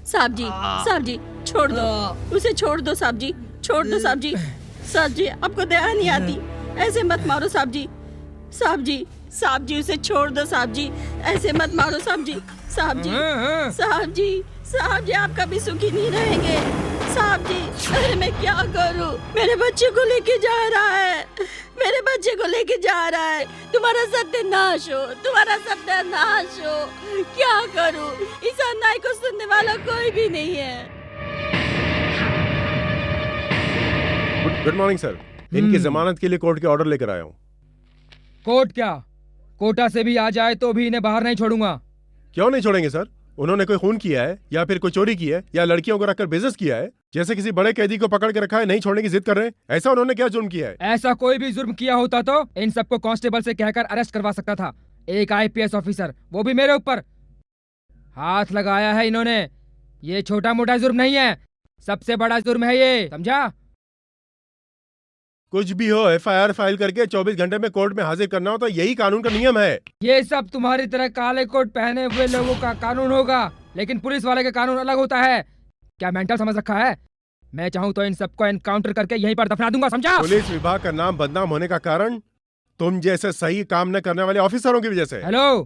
साहब जी छोड़ दो उसे, छोड़ दो साहब जी, छोड़ दो साहब जी। साहब जी आपको दया नहीं आती, ऐसे मत मारो साहब जी। साहब जी उसे छोड़ दो साहब जी, ऐसे मत मारो साहब जी। साहब जी आप कभी सुखी नहीं रहेंगे साहब जी। अरे मैं क्या करूं, मेरे बच्चे को लेके जा रहा है, मेरे बच्चे को लेके जा रहा है। तुम्हारा सत्यानाश हो, तुम्हारा सत्यानाश हो। क्या करूं, इस अन्याय को सुनने वाला कोई भी नहीं है। गुड मॉर्निंग सर, इनकी जमानत के लिए कोर्ट के ऑर्डर लेकर आया हूँ। कोर्ट क्या, कोटा से भी आ जाए तो भी इन्हें बाहर नहीं छोड़ूंगा। क्यों नहीं छोड़ेंगे सर? उन्होंने कोई खून किया है या फिर कोई चोरी की है या लड़कियों को रखकर बिजनेस किया है? जैसे किसी बड़े कैदी को पकड़ के रखा है, नहीं छोड़ने की जिद कर रहे हैं, ऐसा उन्होंने क्या जुर्म किया है? ऐसा कोई भी जुर्म किया होता तो इन सबको कांस्टेबल से कहकर अरेस्ट करवा सकता था। एक आईपीएस ऑफिसर, वो भी मेरे ऊपर हाथ लगाया है इन्होंने। ये छोटा मोटा जुर्म नहीं है, सबसे बड़ा जुर्म है ये, समझा? कुछ भी हो, एफआईआर फाइल करके 24 घंटे में कोर्ट में हाजिर करना हो, तो यही कानून का नियम है। ये सब तुम्हारी तरह काले कोट पहने हुए लोगों का कानून होगा, लेकिन पुलिस वाले का कानून अलग होता है। क्या मेंटल समझ रखा है? मैं चाहूँ तो इन सबको एनकाउंटर करके यहीं पर दफना दूंगा, समझा? पुलिस विभाग का नाम बदनाम होने का कारण तुम जैसे सही काम न करने वाले ऑफिसरों की वजह से। हेलो,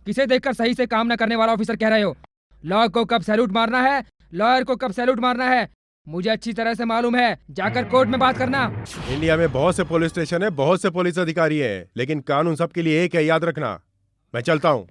किसे देखकर सही से काम न करने वाला ऑफिसर कह रहे हो? लॉ को कब सैल्यूट मारना है, लॉयर को कब सैल्यूट मारना है, मुझे अच्छी तरह से मालूम है। जाकर कोर्ट में बात करना। इंडिया में बहुत से पुलिस स्टेशन है, बहुत से पुलिस अधिकारी हैं, लेकिन कानून सबके लिए एक है, याद रखना। मैं चलता हूँ।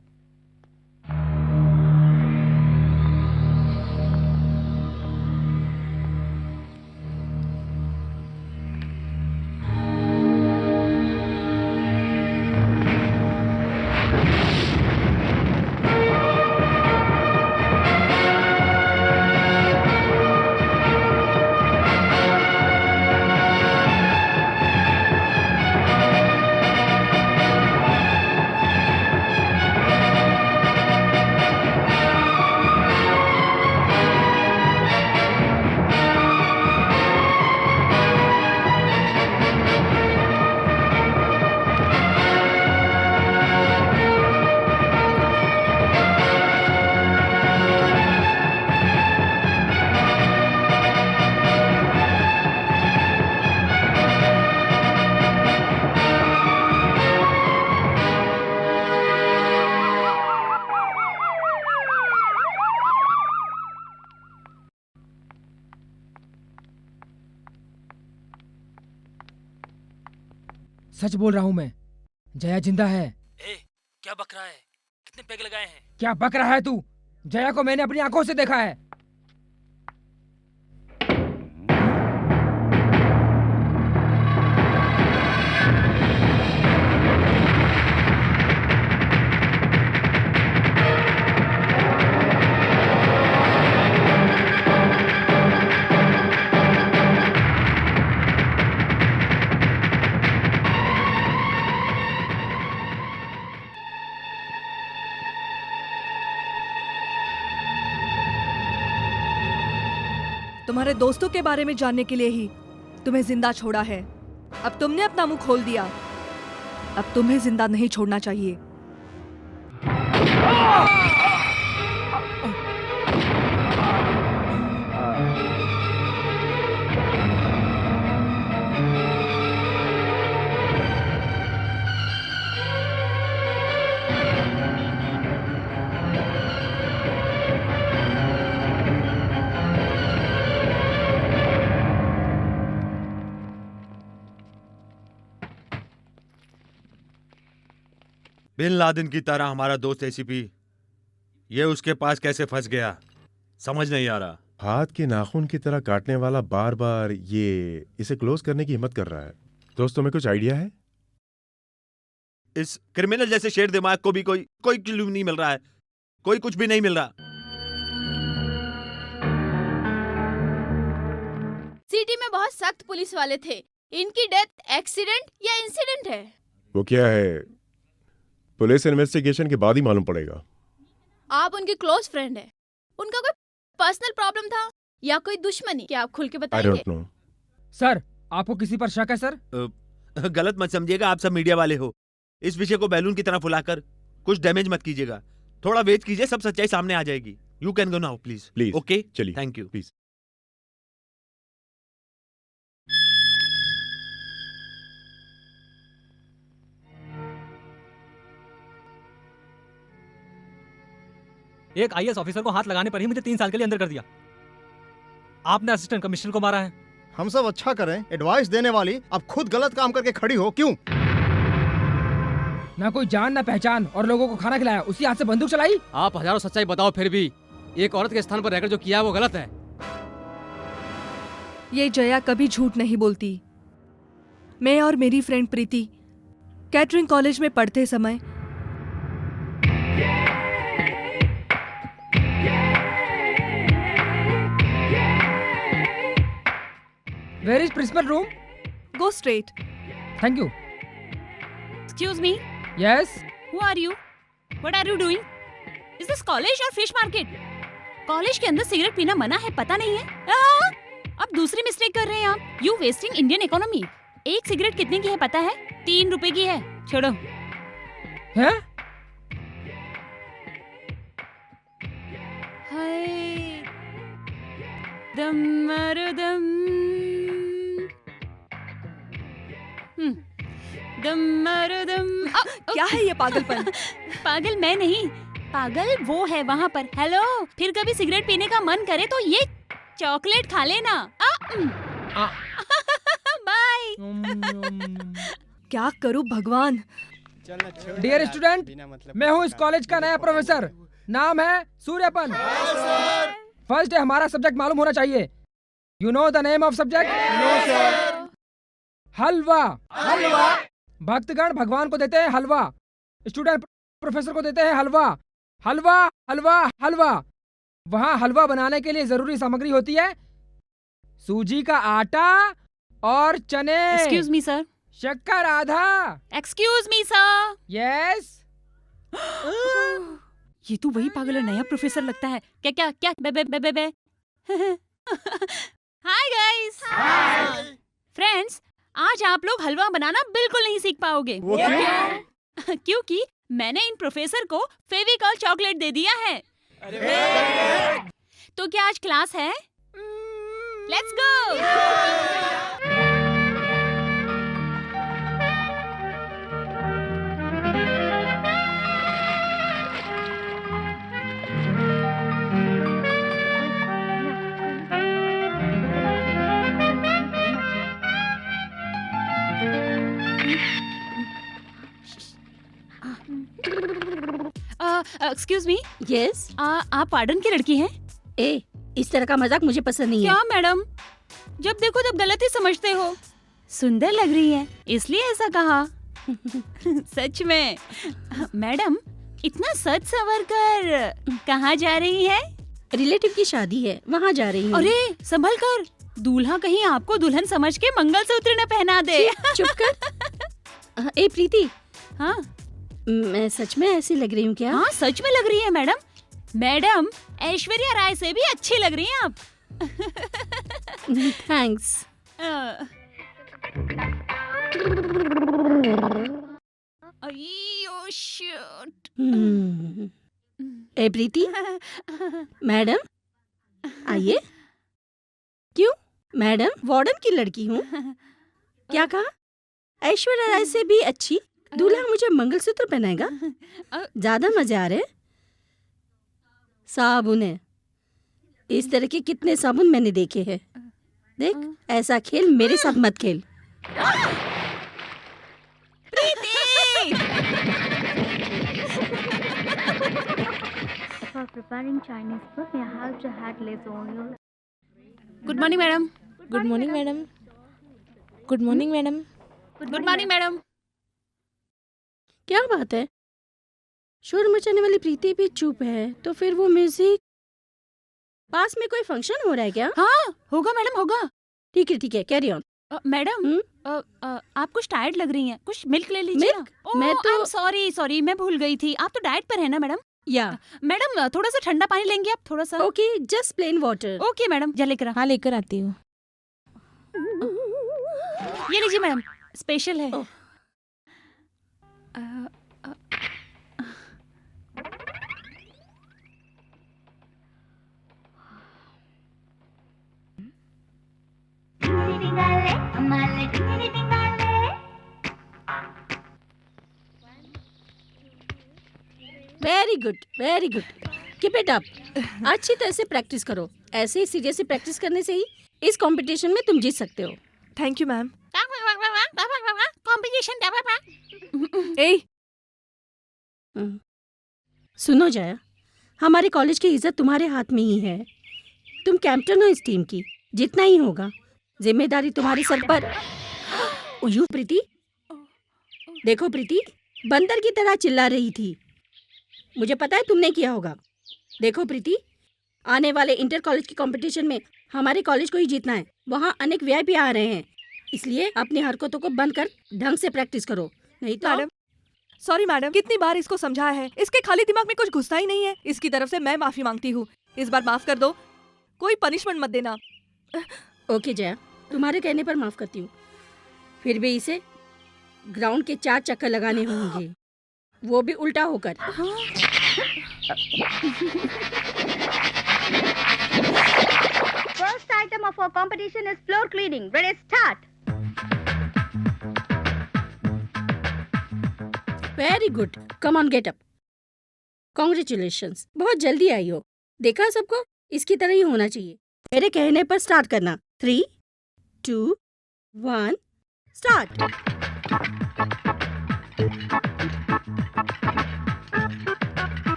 सच बोल रहा हूँ मैं, जया जिंदा है। क्या बक रहा है? कितने पैग लगाए हैं? क्या बक रहा है तू? जया को मैंने अपनी आंखों से देखा है। तुम्हारे दोस्तों के बारे में जानने के लिए ही तुम्हें जिंदा छोड़ा है। अब तुमने अपना मुंह खोल दिया, अब तुम्हें जिंदा नहीं छोड़ना चाहिए। बिन लादेन की तरह हमारा दोस्त एसीपी, ये उसके पास कैसे फंस गया समझ नहीं आ रहा। हाथ के नाखून की तरह काटने वाला बार बार ये इसे क्लोज करने की हिम्मत कर रहा है। दोस्तों में कुछ आइडिया है? इस क्रिमिनल जैसे शेर दिमाग को भी कोई क्लू नहीं मिल रहा है, कोई कुछ भी नहीं मिल रहा। सिटी में बहुत सख्त पुलिस वाले थे। इनकी डेथ एक्सीडेंट या इंसिडेंट है? वो क्या है, पुलिस इन्वेस्टिगेशन के बाद ही मालूम पड़ेगा। आप उनके क्लोज फ्रेंड है, उनका कोई पर्सनल प्रॉब्लम था या कोई दुश्मनी? क्या आप खुल के आई बताएंगे? Don't know. सर, आपको किसी पर शक है सर? गलत मत समझिएगा, आप सब मीडिया वाले हो। इस विषय को बैलून की तरह फुलाकर कुछ डैमेज मत कीजिएगा। थोड़ा वेट कीजिए, सब सच्चाई सामने आ जाएगी। You can go now please. Please okay, चलिए। Thank you. प्लीज। एक आईएएस ऑफिसर को हाथ लगाने पर ही मुझे 3 साल के लिए अंदर कर दिया। आपने असिस्टेंट कमिश्नर को मारा है। हम सब अच्छा करें, एडवाइस देने वाली अब खुद गलत काम करके खड़ी हो, क्यों? ना कोई जान ना पहचान और लोगों को खाना खिलाया, उसी हाथ से बंदूक चलाई। आप हजारों सच्चाई बताओ, फिर भी एक औरत के स्थान पर रहकर जो किया है वो गलत है। ये जया कभी झूठ नहीं बोलती। मैं और मेरी फ्रेंड प्रीति कैटरिंग कॉलेज में पढ़ते समय Where is principal room? Go straight. Thank you. Excuse me. Yes. Who are you? What are you doing? Is this college or fish market? College के अंदर सिगरेट पीना मना है, पता नहीं है? अब दूसरी मिस्टेक कर रहे हैं आप। You wasting Indian economy. एक सिगरेट कितने की है पता है? 3 रुपए की है। छोड़ो। हैं? हाय दम मारो दम, दम मारो दम। क्या है ये पागलपन? पागल मैं नहीं, पागल वो है वहाँ पर। हेलो, फिर कभी सिगरेट पीने का मन करे तो ये चॉकलेट खा लेना। बाय। क्या करूं भगवान? डियर स्टूडेंट, मैं हूँ इस कॉलेज का नया प्रोफेसर। नाम है सूर्यपन। फर्स्ट डे हमारा सब्जेक्ट मालूम होना चाहिए। You know the name of subject? No sir. Halwa. Halwa. भक्तगण भगवान को देते हैं हलवा, स्टूडेंट प्रोफेसर को देते हैं हलवा। हलवा हलवा हलवा। वहाँ हलवा बनाने के लिए जरूरी सामग्री होती है सूजी का आटा और चने। Excuse me sir. शक्कर आधा। Excuse me sir. यस। ये तो वही पागल और नया प्रोफेसर लगता है। क्या क्या क्या बे बे बे बे बे। Hi guys. फ्रेंड्स, आज आप लोग हलवा बनाना बिल्कुल नहीं सीख पाओगे। वो क्यों? क्योंकि मैंने इन प्रोफेसर को फेविकॉल चॉकलेट दे दिया है। तो क्या आज क्लास है? Let's go. Excuse me. Yes. आप पार्डन की लड़की हैं? ए, इस तरह का मजाक मुझे पसंद नहीं है। क्या मैडम, जब देखो तब गलत ही समझते हो। सुंदर लग रही है इसलिए ऐसा कहा। सच में मैडम, इतना सज संवर कर कहाँ जा रही है? रिलेटिव की शादी है, वहाँ जा रही हूँ। अरे संभल कर, दूल्हा कहीं आपको दुल्हन समझ के मंगलसूत्र न पहना दे। चुप कर। ए प्रीति। हाँ, मैं सच में ऐसी लग रही हूँ क्या? हाँ सच में लग रही है मैडम। मैडम, ऐश्वर्या राय से भी अच्छी लग रही हैं आप। थैंक्स। अय्यो शिट। ए प्रीति, मैडम आइए। क्यों मैडम, वार्डन की लड़की हूँ। क्या कहा? ऐश्वर्या राय से भी अच्छी दूल्हा मुझे मंगलसूत्र पहनाएगा? ज्यादा मजे आ रहे। साबुन है, इस तरह के कितने साबुन मैंने देखे हैं। देख, ऐसा खेल मेरे साथ मत खेल। Good morning madam. Good morning madam. Good morning madam. Good morning madam. क्या बात है, शोर मचाने वाली प्रीति भी चुप है, तो फिर वो म्यूजिक। पास में कोई फंक्शन हो रहा है क्या? हाँ होगा मैडम, होगा। ठीक है, कैरी ऑन। मैडम आप कुछ टायर्ड लग रही हैं, कुछ मिल्क ले लीजिए ना। मैं तो सॉरी मैं भूल गई थी, आप तो डाइट पर है ना मैडम? या मैडम थोड़ा सा ठंडा पानी लेंगे आप? थोड़ा सा। Okay, just plain water. Okay madam, जा लेकर। हाँ लेकर आती हूँ। ये लीजिए मैडम, स्पेशल है। Very good, very good, keep it up. अच्छी तरह से प्रैक्टिस करो। ऐसे ही सीरियसली प्रैक्टिस करने से ही इस कंपटीशन में तुम जीत सकते हो। Thank you ma'am. कंपटीशन। ए सुनो जया, हमारे कॉलेज की इज्जत तुम्हारे हाथ में ही है। तुम कैप्टन हो इस टीम की, जितना ही होगा जिम्मेदारी तुम्हारे सर पर। ओयो प्रीति, देखो प्रीति, बंदर की तरह चिल्ला रही थी। मुझे पता है तुमने किया होगा। देखो प्रीति, आने वाले इंटर कॉलेज की कंपटीशन में हमारे कॉलेज को ही जीतना है। वहाँ अनेक वीआईपी आ रहे हैं, इसलिए अपनी हरकतों को बंद कर ढंग से प्रैक्टिस करो, नहीं तो। मैडम सॉरी मैडम, कितनी बार इसको समझाया है, इसके खाली दिमाग में कुछ घुसता ही नहीं है। इसकी तरफ से मैं माफी मांगती हूँ, इस बार माफ कर दो, कोई पनिशमेंट मत देना। ओके जया, तुम्हारे कहने पर माफ करती हूँ। फिर भी इसे ग्राउंड के 4 चक्कर लगाने होंगे, वो भी उल्टा होकर। First item of our competition is floor cleaning. Ready, start. Very good, come on get up. Congratulations, बहुत जल्दी आई हो। देखा सबको, इसकी तरह ही होना चाहिए। मेरे कहने पर स्टार्ट करना। 3, 2, 1, स्टार्ट।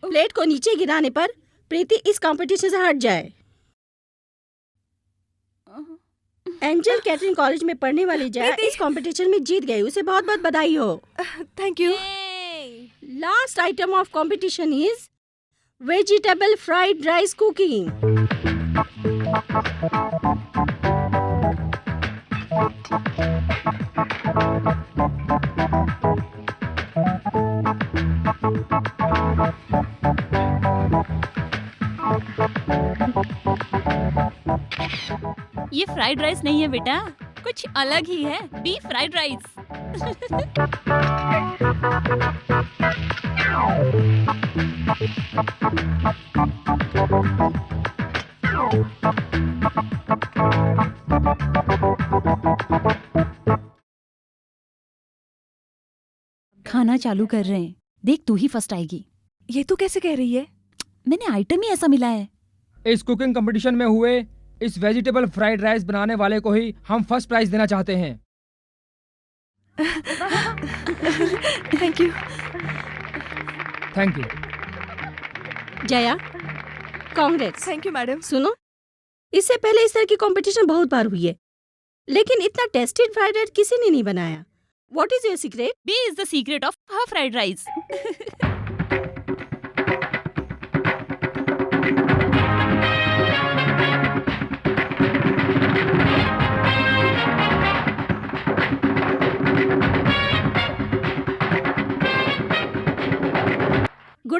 प्लेट को नीचे गिराने पर प्रीति इस कंपटीशन से हट जाए। एंजल कैटरिंग कॉलेज में पढ़ने वाली जया इस कंपटीशन में जीत गई, उसे बहुत बहुत बधाई हो। Thank you. Last item of competition is vegetable fried rice cooking. ये फ्राइड राइस नहीं है बेटा, कुछ अलग ही है। Beef fried rice. खाना चालू कर रहे हैं, देख तू ही फर्स्ट आएगी। ये तू कैसे कह रही है? मैंने आइटम ही ऐसा मिला है। इस कुकिंग कंपटीशन में हुए इस वेजिटेबल फ्राइड राइस बनाने वाले को ही हम फर्स्ट प्राइज देना चाहते हैं। Thank you. Thank you Jaya, Congress. Thank you madam. सुनो, इससे पहले इस तरह की कंपटीशन बहुत बार हुई है, लेकिन इतना टेस्टेड फ्राइड राइस किसी ने नहीं बनाया। What is your secret? Be is the secret of her fried rice.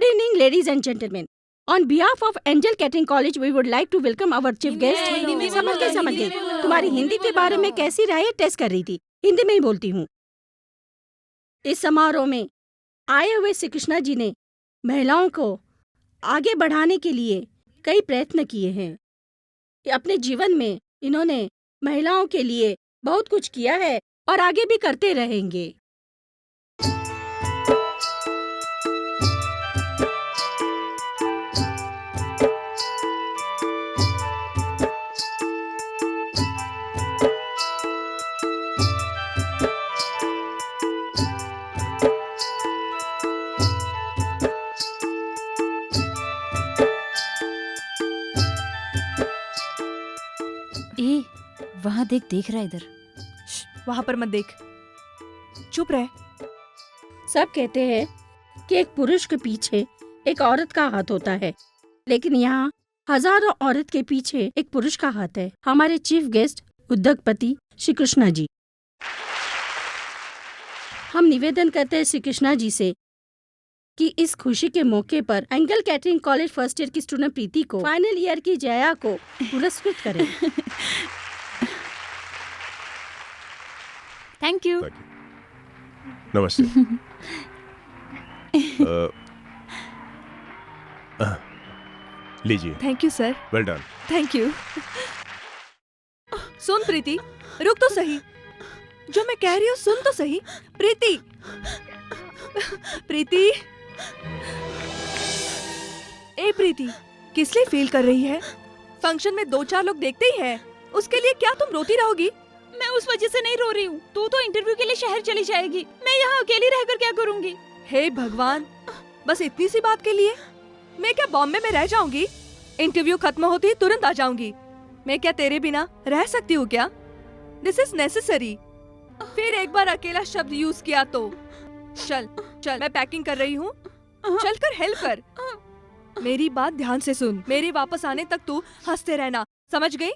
Good evening, ladies and gentlemen. On behalf of Angel Catering College, we would like to welcome our chief guest. समझ गई। तुम्हारी हिंदी के बारे में कैसी राय test कर रही थी, हिंदी में ही बोलती हूँ। इस समारोह में आए हुए श्री कृष्णा जी ने महिलाओं को आगे बढ़ाने के लिए कई प्रयत्न किए हैं। अपने जीवन में इन्होंने महिलाओं के लिए बहुत कुछ किया है और आगे भी करते रहेंगे। ए, वहाँ देख रहा है इधर। वहाँ पर मत देख, चुप रह। सब कहते हैं कि एक पुरुष के पीछे एक औरत का हाथ होता है, लेकिन यहाँ हजारों औरत के पीछे एक पुरुष का हाथ है। हमारे चीफ गेस्ट उद्योगपति श्री कृष्णा जी। हम निवेदन करते हैं श्री कृष्णा जी से कि इस खुशी के मौके पर Angel catering college first year की स्टूडेंट प्रीति को फाइनल ईयर की जया को पुरस्कृत करें। Thank you. नमस्ते। लीजिए। Thank you sir. Well done. Thank you. सुन प्रीति, रुक तो सही, जो मैं कह रही हूँ सुन तो सही। प्रीति, प्रीति, ए प्रीति, किस लिए फील कर रही है? फंक्शन में 2-4 लोग देखते ही हैं, उसके लिए क्या तुम रोती रहोगी? मैं उस वजह से नहीं रो रही हूँ। तू तो इंटरव्यू के लिए शहर चली जाएगी, मैं यहाँ अकेली रहकर क्या करूँगी? हे भगवान, बस इतनी सी बात के लिए मैं क्या बॉम्बे में रह जाऊंगी? इंटरव्यू खत्म होते ही तुरंत आ जाऊंगी। मैं क्या तेरे बिना रह सकती हूँ क्या? This is necessary. फिर एक बार अकेला शब्द यूज किया तो चल चल, मैं पैकिंग कर रही हूँ, चल कर हेल्प कर। मेरी बात ध्यान से सुन, मेरे वापस आने तक तू हंसते रहना, समझ गई?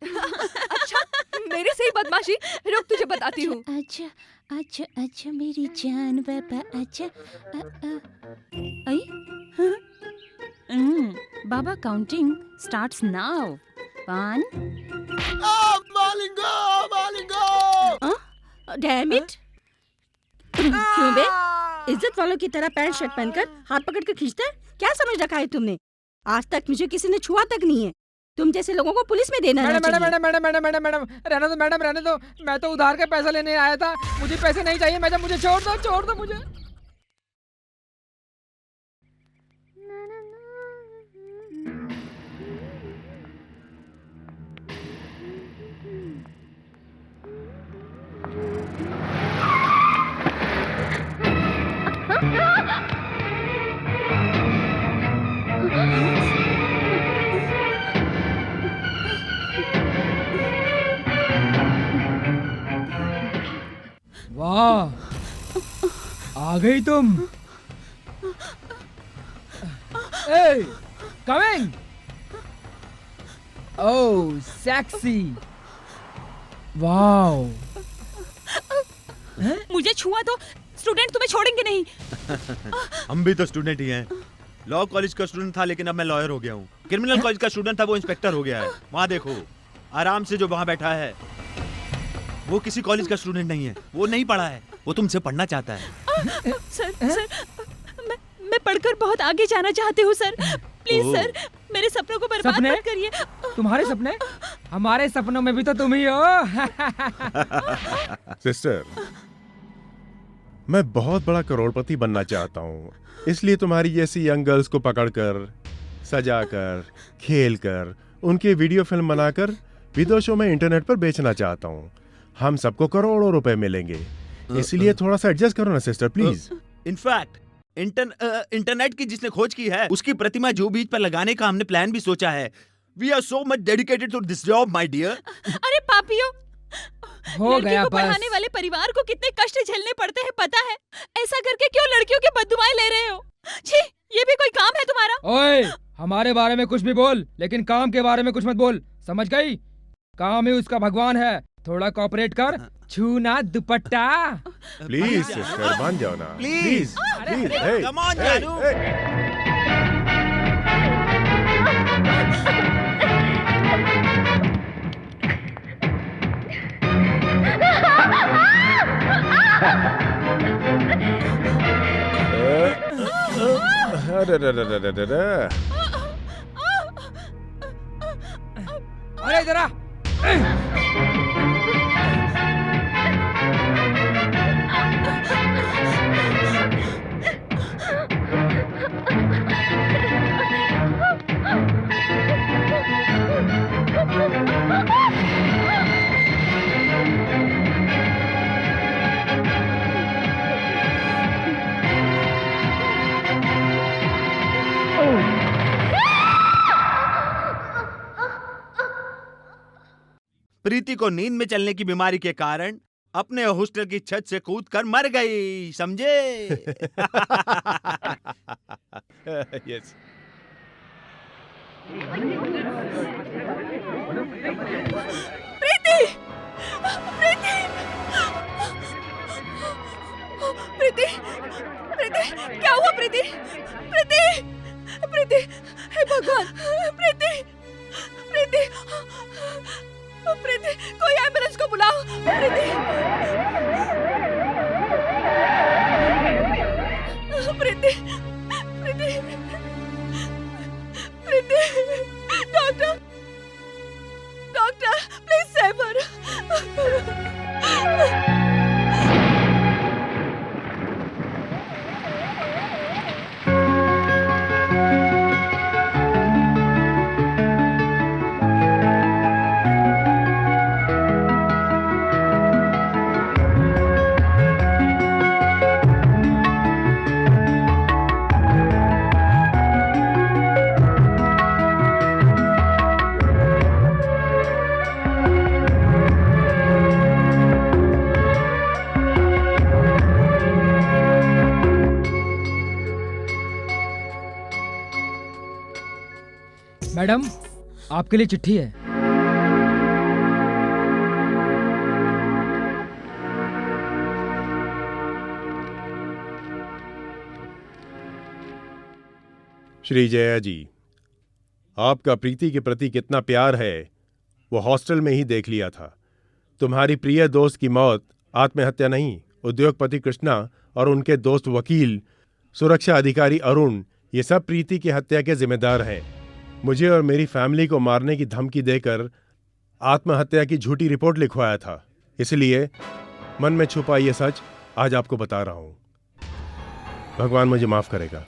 अच्छा, मेरे से ही बदमाशी। रुक, तुझे बताती हूँ। अच्छा अच्छा अच्छा मेरी जान बाबा, अच्छा बाबा counting starts now. 1 damn it. क्यों बे? इज्जत वालों की तरह पैंट शर्ट पहनकर हाथ पकड़ कर खींचता है? क्या समझ रखा है तुमने? आज तक मुझे किसी ने छुआ तक नहीं है। तुम जैसे लोगों को पुलिस में देना मैडम चाहिए। Madam madam madam madam madam रहने दो मैडम, रहने दो। मैं तो उधार के पैसा लेने आया था, मुझे पैसे नहीं चाहिए मैडम, मुझे छोड़ दो मुझे। वाह, आ गई तुम। ए, कमिंग। ओह, सेक्सी। वाओ। मुझे छुआ तो स्टूडेंट तुम्हें छोड़ेंगे नहीं। हम भी तो स्टूडेंट ही हैं। लॉ कॉलेज का स्टूडेंट था, लेकिन अब मैं लॉयर हो गया हूँ। क्रिमिनल कॉलेज का स्टूडेंट था, वो इंस्पेक्टर हो गया है। वहाँ देखो आराम से जो वहाँ बैठा है, वो किसी कॉलेज का स्टूडेंट नहीं है, वो नहीं पढ़ा है, वो तुमसे पढ़ना चाहता है। सर, मैं पढ़कर बहुत आगे जाना चाहती हूँ सर। प्लीज सर, मेरे सपनों को बर्बाद मत करिए। तुम्हारे सपने? हमारे सपनों में भी तो तुम ही हो। सिस्टर, मैं बहुत बड़ा करोड़पति बनना चाहता हूँ, इसलिए तुम्हारी जैसी यंग गर्ल्स को पकड़कर, सजाकर, खेलकर, उनके वीडियो फिल्म बनाकर विदेशों में इंटरनेट पर बेचना चाहता हूँ। हम सबको करोड़ों रुपए मिलेंगे, इसलिए थोड़ा सा एडजस्ट करो ना सिस्टर, प्लीज। इनफैक्ट इंटरनेट की जिसने खोज की है, उसकी प्रतिमा जू बीच पर लगाने का हमने प्लान भी सोचा है। We are so much dedicated to this job my dear. अरे पापियों, हो गया को पढ़ाने वाले परिवार को कितने कष्ट झेलने पड़ते हैं पता है? ऐसा करके क्यों लड़कियों की बददुआएं ले रहे हो? छी, ये भी कोई काम है तुम्हारा? ओए, हमारे बारे में कुछ भी बोल, लेकिन काम के बारे में कुछ मत बोल, समझ गई? काम ही उसका भगवान है, थोड़ा कोऑपरेट कर। छूना दुपट्टा। प्लीज सिस्टर मान जाओ ना, please please. Hey come on जानू। अरे जरा प्रीति को नींद में चलने की बीमारी के कारण अपने हॉस्टल की छत से कूदकर मर गई, समझे? यस। प्रीति, प्रीति, प्रीति, प्रीति, क्या हुआ प्रीति? प्रीति, प्रीति, हे भगवान, प्रीति, प्रीति, प्रीति, कोई एम्बुलेंस को बुलाओ। Preeti, Preeti, Preeti, Preeti, doctor, doctor, please save her. Madam, आपके लिए चिट्ठी है। श्री जया जी, आपका प्रीति के प्रति कितना प्यार है वो हॉस्टल में ही देख लिया था। तुम्हारी प्रिय दोस्त की मौत आत्महत्या नहीं, उद्योगपति कृष्णा और उनके दोस्त वकील, सुरक्षा अधिकारी अरुण, ये सब प्रीति की हत्या के जिम्मेदार हैं। मुझे और मेरी फैमिली को मारने की धमकी देकर आत्महत्या की झूठी रिपोर्ट लिखवाया था। इसलिए मन में छुपा ये सच आज आपको बता रहा हूं। भगवान मुझे माफ करेगा।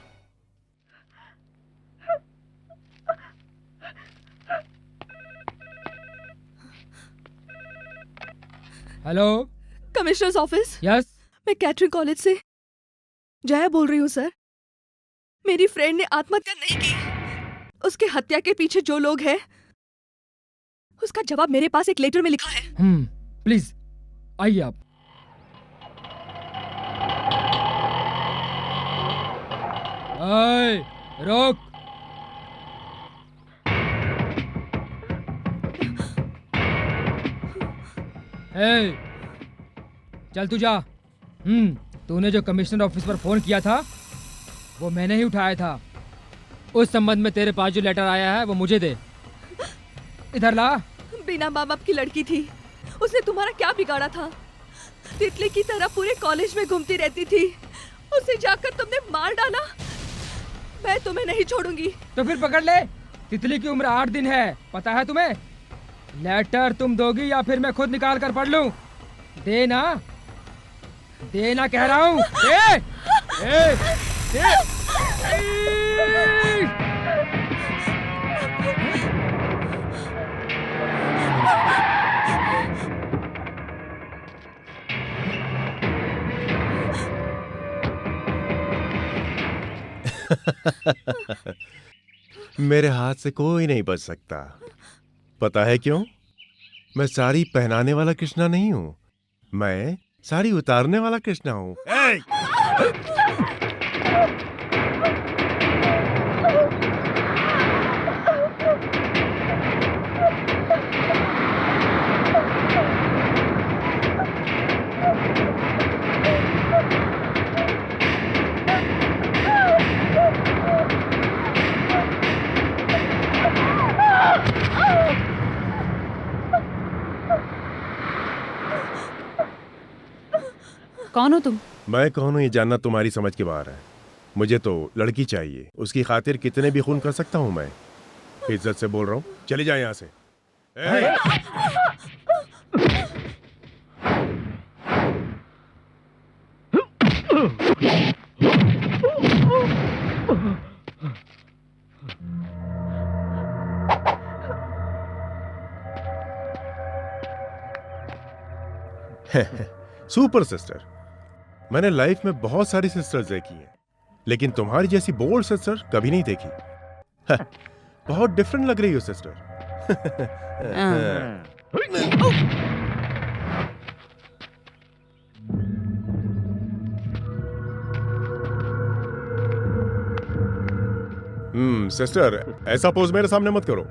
Hello, commissioners office. यस, मैं कैटरिंग कॉलेज से जया बोल रही हूँ सर। मेरी फ्रेंड ने आत्महत्या नहीं की। उसके हत्या के पीछे जो लोग हैं, उसका जवाब मेरे पास एक लेटर में लिखा है। प्लीज आइए आप। रोक। चल तू जा। तूने जो कमिश्नर ऑफिस पर फोन किया था वो मैंने ही उठाया था। उस संबंध में तेरे पास जो लेटर आया है वो मुझे दे। इधर ला। बिना माँ बाप की लड़की थी, उसने तुम्हारा क्या बिगाड़ा था? तितली की तरह पूरे कॉलेज में घूमती रहती थी, उसे जाकर तुमने मार डाला। मैं तुम्हें नहीं छोड़ूंगी। तो फिर पकड़ ले। तितली की उम्र 8 दिन है, पता है तुम्हें? लेटर तुम दोगी या फिर मैं खुद निकाल कर पढ़ लूं? देना, देना कह रहा हूं। मेरे हाथ से कोई नहीं बच सकता। पता है क्यों? मैं साड़ी पहनाने वाला कृष्णा नहीं हूं, मैं साड़ी उतारने वाला कृष्णा हूं। कौन हो तुम? मैं कौन हूँ ये जानना तुम्हारी समझ के बाहर है। मुझे तो लड़की चाहिए, उसकी खातिर कितने भी खून कर सकता हूँ मैं। इज्जत से बोल रहा हूँ, चली जाए यहाँ से। सुपर सिस्टर, मैंने लाइफ में बहुत सारी सिस्टर्स देखी हैं, लेकिन तुम्हारी जैसी बोल्ड सिस्टर कभी नहीं देखी। बहुत डिफरेंट लग रही हो सिस्टर। सिस्टर, ऐसा पोज मेरे सामने मत करो।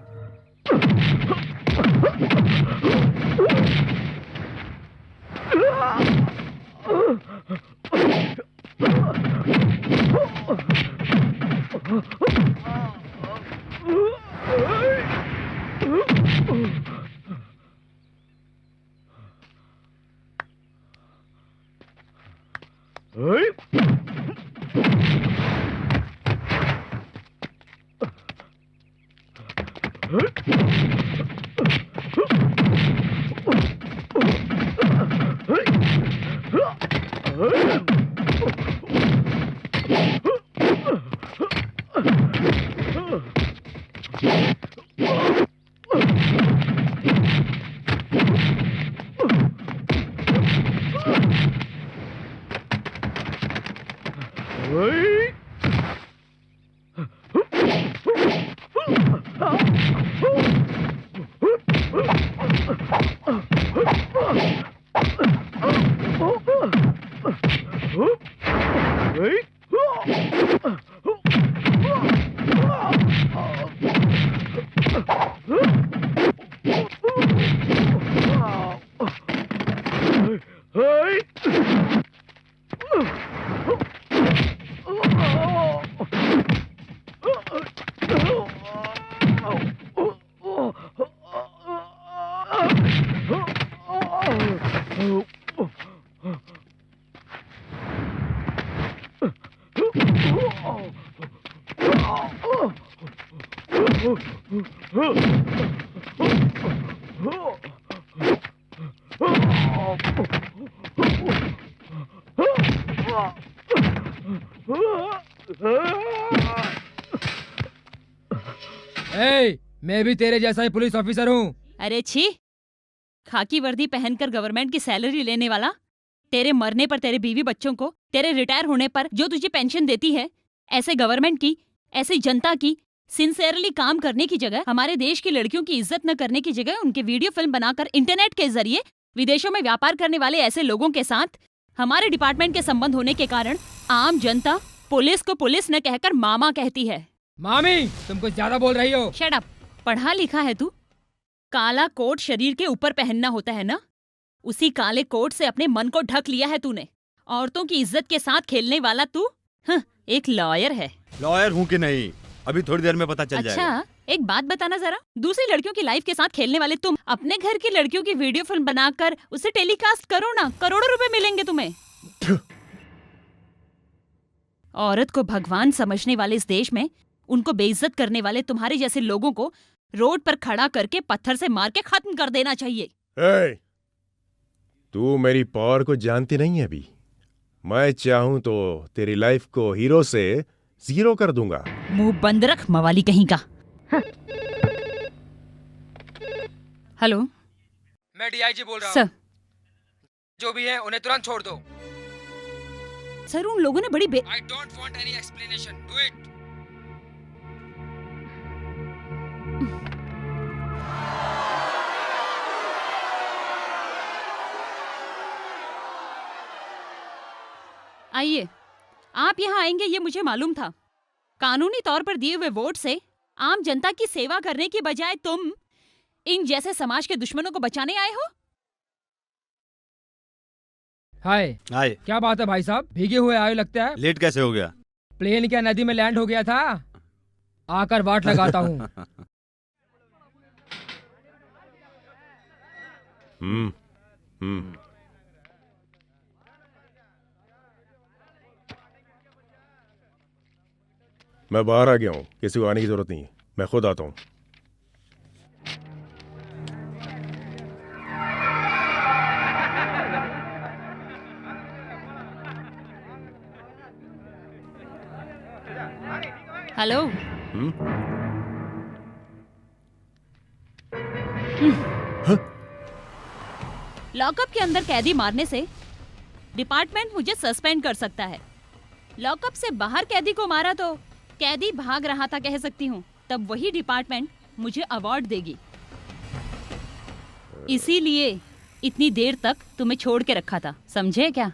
मैं भी तेरे जैसा ही पुलिस ऑफिसर हूँ। अरे छी, खाकी वर्दी पहनकर गवर्नमेंट की सैलरी लेने वाला, तेरे मरने पर तेरे बीवी बच्चों को, तेरे रिटायर होने पर जो तुझे पेंशन देती है, ऐसे गवर्नमेंट की, ऐसी जनता की सिंसियरली काम करने की जगह, हमारे देश की लड़कियों की इज्जत न करने की जगह उनके वीडियो फिल्म बनाकर इंटरनेट के जरिए विदेशों में व्यापार करने वाले ऐसे लोगों के साथ हमारे डिपार्टमेंट के संबंध होने के कारण आम जनता पुलिस को पुलिस न कहकर मामा कहती है। मामी, तुम कुछ ज्यादा बोल रही हो। Shut up. पढ़ा लिखा है तू? काला कोट शरीर के ऊपर पहनना होता है ना, उसी काले कोट से अपने मन को ढक लिया है तूने। औरतों की इज्जत के साथ खेलने वाला तू एक लॉयर है। लॉयर हूँ कि नहीं, अभी थोड़ी देर में पता चल जाएगा। अच्छा, एक बात बताना जरा, दूसरी लड़कियों की लाइफ के साथ खेलने वाले तुम अपने घर की लड़कियों की वीडियो फिल्म बनाकर उसे टेलीकास्ट करो ना, करोड़ों रुपए मिलेंगे तुम्हें। औरत को भगवान समझने वाले इस देश में उनको बेइज्जत करने वाले तुम्हारे जैसे लोगों को रोड पर खड़ा करके पत्थर से मार के खत्म कर देना चाहिए। तू मेरी पावर को जानती नहीं है अभी। मैं चाहूं तो तेरी लाइफ को हीरो से जीरो कर दूंगा। मुंह बंद रख मवाली कहीं का। हेलो, मैं डीआईजी बोल रहा हूँ। सर, जो भी है उन्हें तुरंत छोड़ दो। सर, उन लोगों ने बड़ी I don't want any explanation. Do it. आइए, आप यहाँ आएंगे ये मुझे मालूम था। कानूनी तौर पर दिए हुए वोट से आम जनता की सेवा करने की बजाय तुम इन जैसे समाज के दुश्मनों को बचाने आए हो। हाय। हाय। क्या बात है भाई साहब, भीगे हुए आए लगता है। लेट कैसे हो गया? प्लेन क्या नदी में लैंड हो गया था? आकर वाट लगाता हूँ। मैं बाहर आ गया हूँ, किसी को आने की जरूरत नहीं है, मैं खुद आता हूँ। हेलो। लॉकअप के अंदर कैदी मारने से डिपार्टमेंट मुझे सस्पेंड कर सकता है। लॉकअप से बाहर कैदी को मारा तो कैदी भाग रहा था कह सकती हूँ, तब वही डिपार्टमेंट मुझे अवार्ड देगी। इसीलिए इतनी देर तक तुम्हें छोड़ के रखा था, समझे क्या?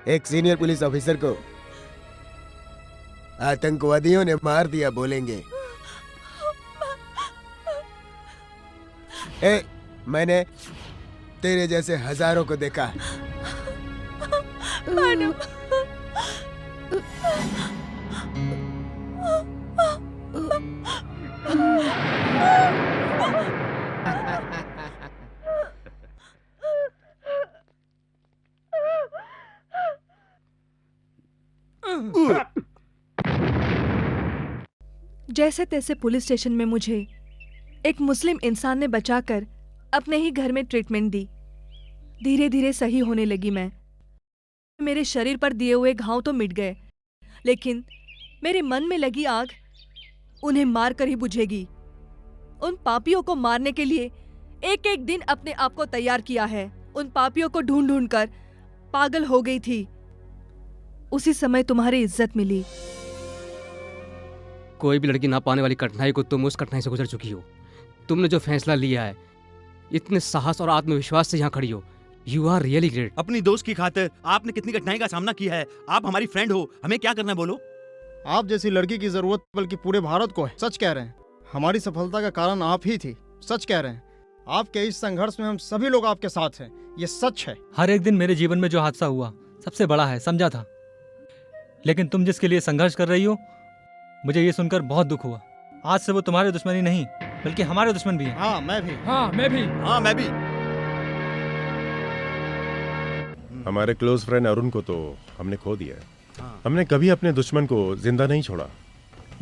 एक सीनियर पुलिस ऑफिसर को आतंकवादियों ने मार दिया बोलेंगे। मैंने तेरे जैसे हजारों को देखा। मैडम, जैसे तैसे पुलिस स्टेशन में मुझे एक मुस्लिम इंसान ने बचाकर अपने ही घर में ट्रीटमेंट दी। धीरे धीरे सही होने लगी मैं। मेरे शरीर पर दिए हुए घाव तो मिट गए, लेकिन मेरे मन में लगी आग उन्हें मार कर ही बुझेगी। उन पापियों को मारने के लिए एक एक दिन अपने आप को तैयार किया है। उन पापियों को ढूंढ ढूंढ कर पागल हो गई थी। उसी समय तुम्हारी इज्जत मिली। कोई भी लड़की ना पाने वाली कठिनाई को तुम उस कठिनाई से गुजर चुकी हो। तुमने जो फैसला लिया है, इतने साहस और आत्मविश्वास से यहाँ खड़ी हो, यू आर रियली ग्रेट। अपनी दोस्त की खातिर आपने कितनी कठिनाई का सामना किया है। आप हमारी फ्रेंड हो, हमें क्या करना है बोलो। आप जैसी लड़की की जरूरत बल्कि पूरे भारत को है। सच कह रहे हैं, हमारी सफलता का कारण आप ही थी। सच कह रहे हैं, आपके इस संघर्ष में हम सभी लोग आपके साथ हैं, ये सच है। हर एक दिन मेरे जीवन में जो हादसा हुआ सबसे बड़ा है, समझा था। लेकिन तुम जिसके लिए संघर्ष कर रही हो, मुझे ये सुनकर बहुत दुख हुआ। आज से वो तुम्हारे दुश्मन ही नहीं बल्कि हमारे दुश्मन भी हैं। हाँ मैं भी। हाँ मैं भी। हाँ मैं भी। हमारे क्लोज फ्रेंड अरुण को तो हमने खो दिया है। हमने कभी अपने दुश्मन को जिंदा नहीं छोड़ा,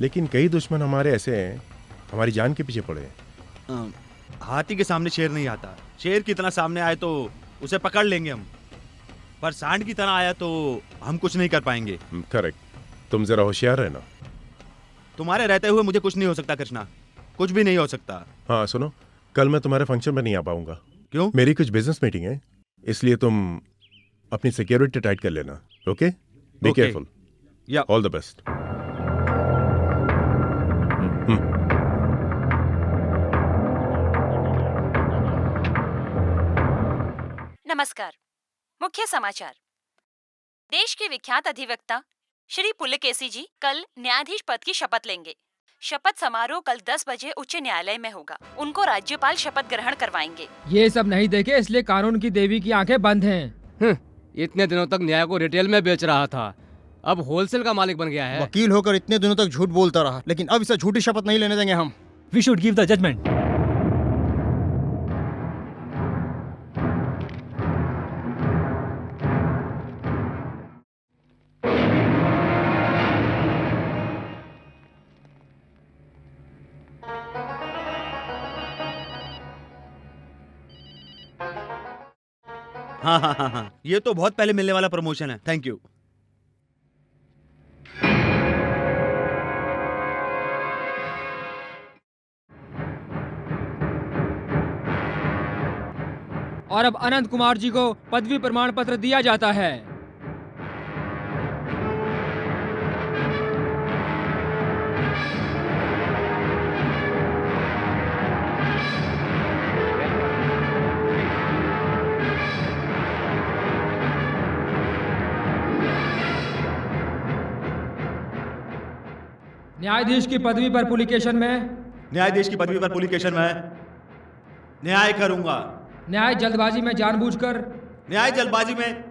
लेकिन कई दुश्मन हमारे ऐसे हैं, हमारी जान के पीछे पड़े हैं। हाथी के सामने शेर नहीं आता। शेर की तरह सामने आए तो उसे पकड़ लेंगे हम, पर सांड की तरह आया तो हम कुछ नहीं कर पाएंगे। करेक्ट। तुम जरा होशियार रहना। तुम्हारे रहते हुए मुझे कुछ नहीं हो सकता कृष्णा, कुछ भी नहीं हो सकता। हाँ सुनो, कल मैं तुम्हारे फंक्शन में नहीं आ पाऊंगा। क्यों? मेरी कुछ बिजनेस मीटिंग है, इसलिए तुम अपनी सिक्योरिटी टाइट कर लेना। ओके? Be careful. या ऑल द बेस्ट। नमस्कार। मुख्य समाचार। देश के विख्यात अधिवक्ता श्री पुलकेशी जी कल न्यायाधीश पद की शपथ लेंगे। शपथ समारोह कल 10 बजे उच्च न्यायालय में होगा। उनको राज्यपाल शपथ ग्रहण करवाएंगे। ये सब नहीं देखे इसलिए कानून की देवी की आंखें बंद हैं। इतने दिनों तक न्याय को रिटेल में बेच रहा था, अब होलसेल का मालिक बन गया है। वकील होकर इतने दिनों तक झूठ बोलता रहा, लेकिन अब इसे झूठी शपथ नहीं लेने देंगे हम। We should give the judgement. हाँ हाँ हाँ हाँ, ये तो बहुत पहले मिलने वाला प्रमोशन है। Thank you. और अब अनंत कुमार जी को पदवी प्रमाण पत्र दिया जाता है। न्यायाधीश की पदवी पर पुलिकेशन में न्यायाधीश की पदवी पर पुलिकेशन में न्याय करूंगा। न्याय जल्दबाजी में जानबूझकर न्याय जल्दबाजी में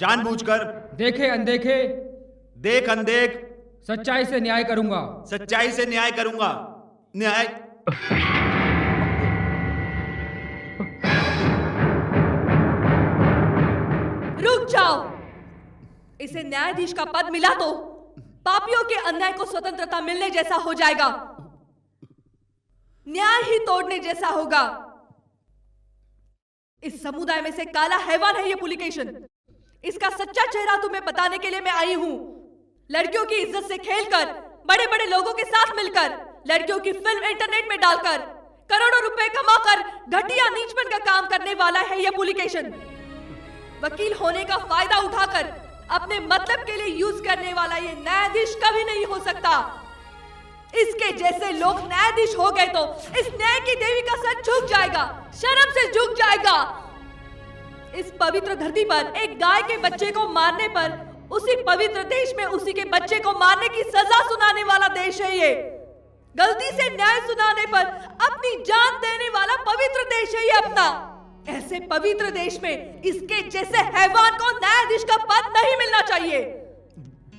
जानबूझकर देखे अनदेखे देख अनदेख सच्चाई से न्याय करूंगा। सच्चाई से न्याय करूंगा। न्याय रुक जाओ। इसे न्यायाधीश का पद मिला तो पापियों के अन्याय को स्वतंत्रता मिलने जैसा हो जाएगा, न्याय ही तोड़ने जैसा होगा। इस समुदाय में से काला हैवान है ये पुलिकेशन। इसका सच्चा चेहरा तुम्हें बताने के लिए मैं आई हूं। लड़कियों की इज्जत से खेलकर, बड़े बड़े लोगों के साथ मिलकर, लड़कियों की फिल्म इंटरनेट में डालकर, करोड़ों रुपए कमाकर घटिया नीचपन का काम करने वाला है यह पुलिकेशन। वकील होने का फायदा उठाकर अपने मतलब के लिए यूज करने वाला ये न्यायाधीश कभी नहीं हो सकता। इसके जैसे लोग न्यायाधीश हो गए तो इस न्याय की देवी का सर झुक जाएगा, शर्म से झुक जाएगा। इस पवित्र धरती पर एक गाय के बच्चे को मारने पर उसी पवित्र देश में उसी के बच्चे को मारने की सजा सुनाने वाला देश है ये। गलती से न्याय सुनाने पर अपनी जान देने वाला पवित्र देश है ये अपना। ऐसे पवित्र देश में इसके जैसे हैवान को न्यायाधीश का पद नहीं मिलना चाहिए।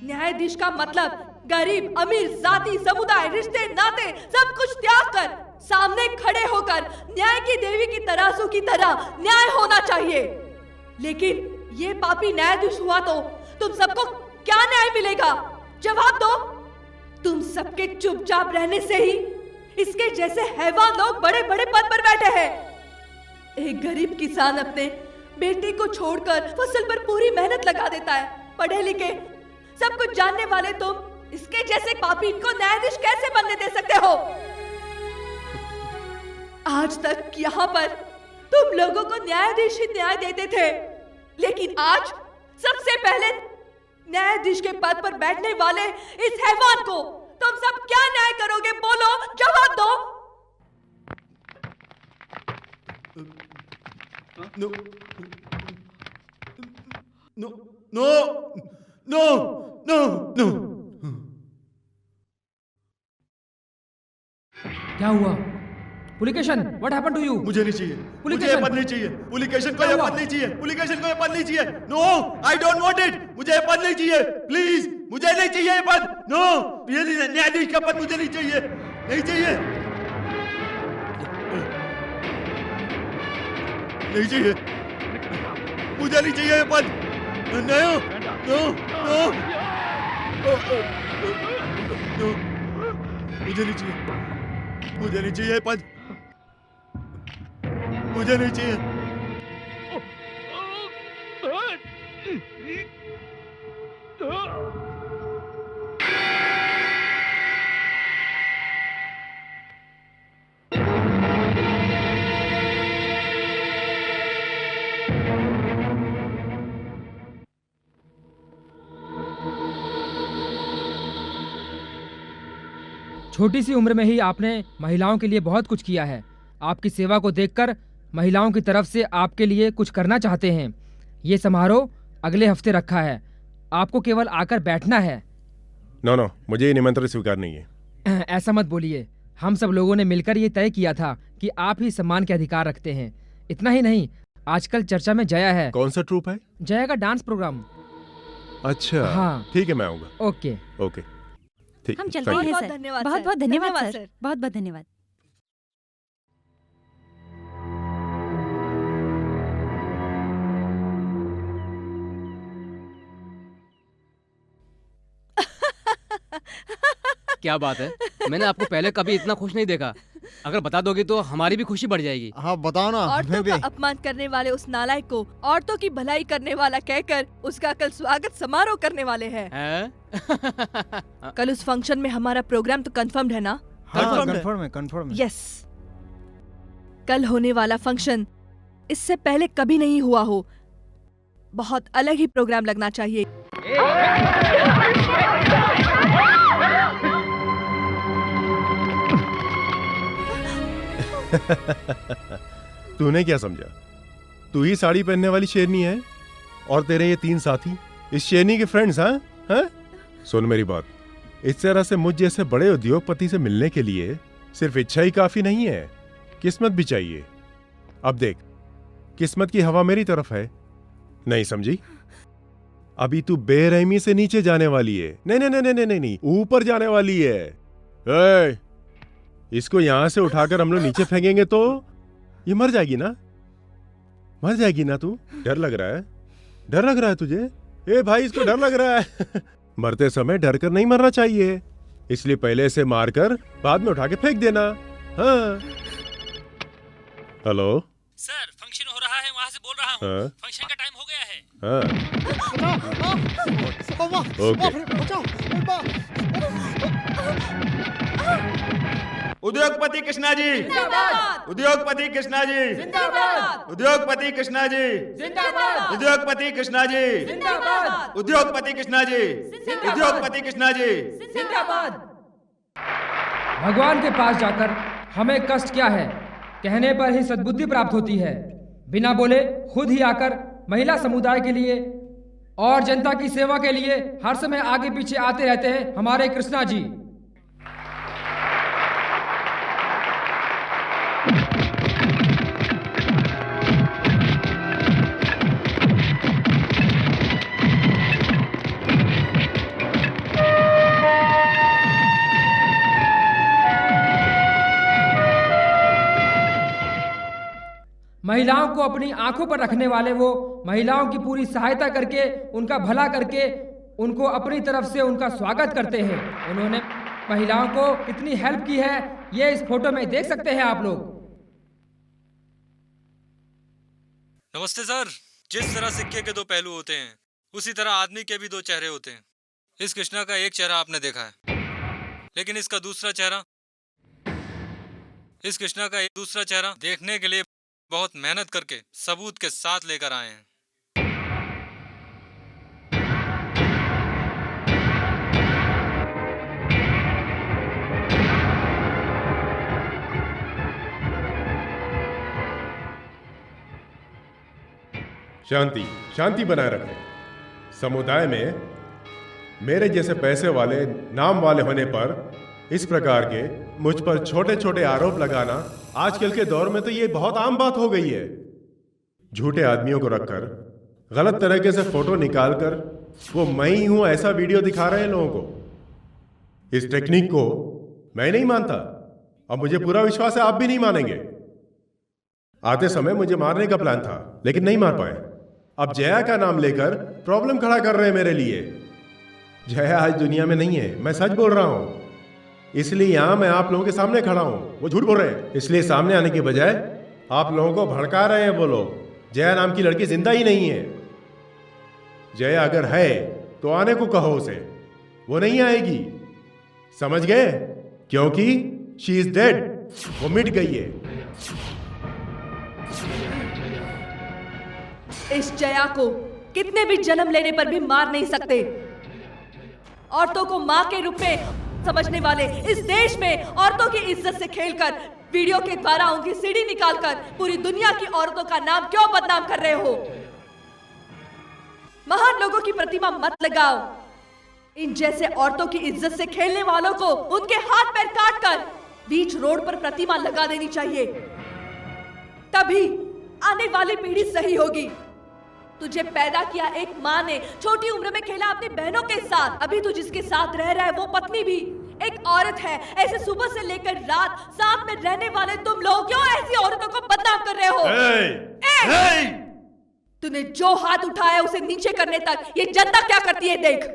न्यायाधीश का मतलब गरीब अमीर जाति समुदाय रिश्ते नाते सब कुछ त्याग कर सामने खड़े होकर न्याय की देवी की तराजू की तरह न्याय होना चाहिए। लेकिन ये पापी न्यायाधीश हुआ तो तुम सबको क्या न्याय मिलेगा? जवाब दो। तुम सबके चुपचाप रहने से ही इसके जैसे हैवान लोग बड़े बड़े पद पर बैठे हैं। एक गरीब किसान अपने बेटे को छोड़कर फसल पर पूरी मेहनत लगा देता है। पढ़े लिखे सब कुछ जानने वाले तुम इसके जैसे पापी को न्यायाधीश कैसे बनने दे सकते हो? आज तक यहाँ पर तुम लोगों को न्यायाधीश ही न्याय देते थे, लेकिन आज सबसे पहले न्यायाधीश के पद पर बैठने वाले इस हैवान को तुम सब क्या न्याय करोगे? बोलो, जवाब दो। No no no no no no. क्या हुआ? Pulikeshan, what happened to you? मुझे नहीं चाहिए, मुझे ये पद नहीं चाहिए। पुलिकेशन को ये पद नहीं चाहिए, पुलिकेशन को ये पद नहीं चाहिए। No, I don't want it. मुझे ये पद नहीं चाहिए, प्लीज। मुझे नहीं चाहिए ये पद। नो, ये न्यायाधीश का पद मुझे नहीं चाहिए, नहीं चाहिए, नहीं चाहिए। मुझे नहीं चाहिए ये पद। नो नो नो नो, मुझे नहीं चाहिए, मुझे नहीं चाहिए ये पद, मुझे नहीं चाहिए। छोटी सी उम्र में ही आपने महिलाओं के लिए बहुत कुछ किया है। आपकी सेवा को देखकर महिलाओं की तरफ से आपके लिए कुछ करना चाहते हैं। ये समारोह अगले हफ्ते रखा है, आपको केवल आकर बैठना है। नो, मुझे ये निमंत्रण स्वीकार नहीं है। ऐसा मत बोलिए, हम सब लोगों ने मिलकर ये तय किया था कि आप ही सम्मान के अधिकार रखते हैं। इतना ही नहीं, आजकल चर्चा में जया है। कौन सा ट्रूप है? जया का डांस प्रोग्राम। अच्छा, हाँ, ठीक है, मैं आऊंगा। ओके ओके, ठीक। हम चलते हैं सर। बहुत बहुत धन्यवाद सर, बहुत बहुत धन्यवाद। क्या बात है, मैंने आपको पहले कभी इतना खुश नहीं देखा। अगर बता दोगे तो हमारी भी खुशी बढ़ जाएगी। हाँ बताओ ना। औरतों का अपमान करने वाले उस नालायक को औरतों की भलाई करने वाला कहकर उसका कल स्वागत समारोह करने वाले हैं। कल उस फंक्शन में हमारा प्रोग्राम तो कंफर्म्ड है ना? कंफर्म है। यस, कल होने वाला फंक्शन इससे पहले कभी नहीं हुआ हो। बहुत अलग ही प्रोग्राम लगना चाहिए। तूने क्या समझा? तू ही साड़ी पहनने वाली शेरनी है और तेरे ये 3 साथी इस शेरनी के फ्रेंड्स। हाँ, सुन मेरी बात, इस तरह से मुझ जैसे बड़े उद्योगपति से मिलने के लिए सिर्फ इच्छा ही काफी नहीं है, किस्मत भी चाहिए। अब देख, किस्मत की हवा मेरी तरफ है, नहीं समझी? अभी तू बेरहमी से नीचे जाने वाली है। नहीं नहीं नहीं नहीं नहीं नहीं, ऊपर जाने वाली है। ए, इसको यहां से उठाकर हम लोग नीचे फेंकेंगे तो ये मर जाएगी ना, मर जाएगी ना। तू डर लग रहा है, डर लग रहा है तुझे? ए भाई, इसको डर लग रहा है। मरते समय डर कर नहीं मरना चाहिए, इसलिए पहले से मारकर बाद में उठा के फेंक देना। हाँ। हेलो सर, फंक्शन हो रहा है, वहाँ से बोल रहा हूँ। हाँ? फंक्शन का टाइम हो गया है। उद्योगपति कृष्णा जी, उद्योगपति कृष्णा जी, उद्योगपति कृष्णा जी, उद्योगपति कृष्णा जी, उद्योगपति कृष्णा जी, उद्योगपति कृष्णा जी। भगवान के पास जाकर हमें कष्ट क्या है, कहने पर ही सद्बुद्धि प्राप्त होती है। बिना बोले खुद ही आकर महिला समुदाय के लिए और जनता की सेवा के लिए हर समय आगे पीछे आते रहते हैं हमारे कृष्णा जी। महिलाओं को अपनी आंखों पर रखने वाले वो, महिलाओं की पूरी सहायता करके, उनका भला करके, उनको अपनी तरफ से उनका स्वागत करते हैं। उन्होंने महिलाओं को कितनी हेल्प की है, ये इस फोटो में देख सकते हैं आप लोग। नमस्ते सर। जिस तरह सिक्के के दो पहलू होते हैं, उसी तरह आदमी के भी दो चेहरे होते हैं। इस कृष्णा का एक चेहरा आपने देखा है, लेकिन इसका दूसरा चेहरा, इस कृष्णा का एक दूसरा चेहरा देखने के लिए बहुत मेहनत करके सबूत के साथ लेकर आए हैं। शांति, शांति बनाए रखें। समुदाय में मेरे जैसे पैसे वाले, नाम वाले होने पर इस प्रकार के मुझ पर छोटे छोटे आरोप लगाना आजकल के दौर में तो ये बहुत आम बात हो गई है। झूठे आदमियों को रखकर गलत तरीके से फोटो निकालकर वो मैं ही हूं ऐसा वीडियो दिखा रहे हैं लोगों को। इस टेक्निक को मैं नहीं मानता और मुझे पूरा विश्वास है आप भी नहीं मानेंगे। आते समय मुझे मारने का प्लान था, लेकिन नहीं मार पाए। अब जया का नाम लेकर प्रॉब्लम खड़ा कर रहे हैं मेरे लिए। जया आज दुनिया में नहीं है, मैं सच बोल रहा हूं, इसलिए यहां मैं आप लोगों के सामने खड़ा हूं। वो झूठ बोल रहे हैं, इसलिए सामने आने के बजाय आप लोगों को भड़का रहे हैं। वो लोग, जया नाम की लड़की जिंदा ही नहीं है। जया अगर है तो आने को कहो उसे, वो नहीं आएगी, समझ गए? क्योंकि शी इज डेड, वो मिट गई है। इस जया को कितने भी जन्म लेने पर भी मार नहीं सकते। औरतों को माँ के रूप में समझने वाले इस देश में औरतों की इज्जत से खेलकर, वीडियो के द्वारा उनकी सीढ़ी निकालकर पूरी दुनिया की औरतों का नाम क्यों बदनाम कर रहे हो? महान लोगों की प्रतिमा मत लगाओ। इन जैसे औरतों की इज्जत से खेलने वालों को उनके हाथ पैर काटकर बीच रोड पर प्रतिमा लगा देनी चाहिए, तभी आने वाली पीढ़ी सही होगी। तुझे पैदा किया एक माँ ने, छोटी उम्र में खेला अपनी बहनों के साथ। अभी तू जिसके साथ रह रहा है वो पत्नी भी एक औरत है। ऐसे सुबह से लेकर रात साथ में रहने वाले तुम लोग क्यों ऐसी औरतों को बदनाम कर रहे हो? तूने जो हाथ उठाया उसे नीचे करने तक ये जनता क्या करती है देख।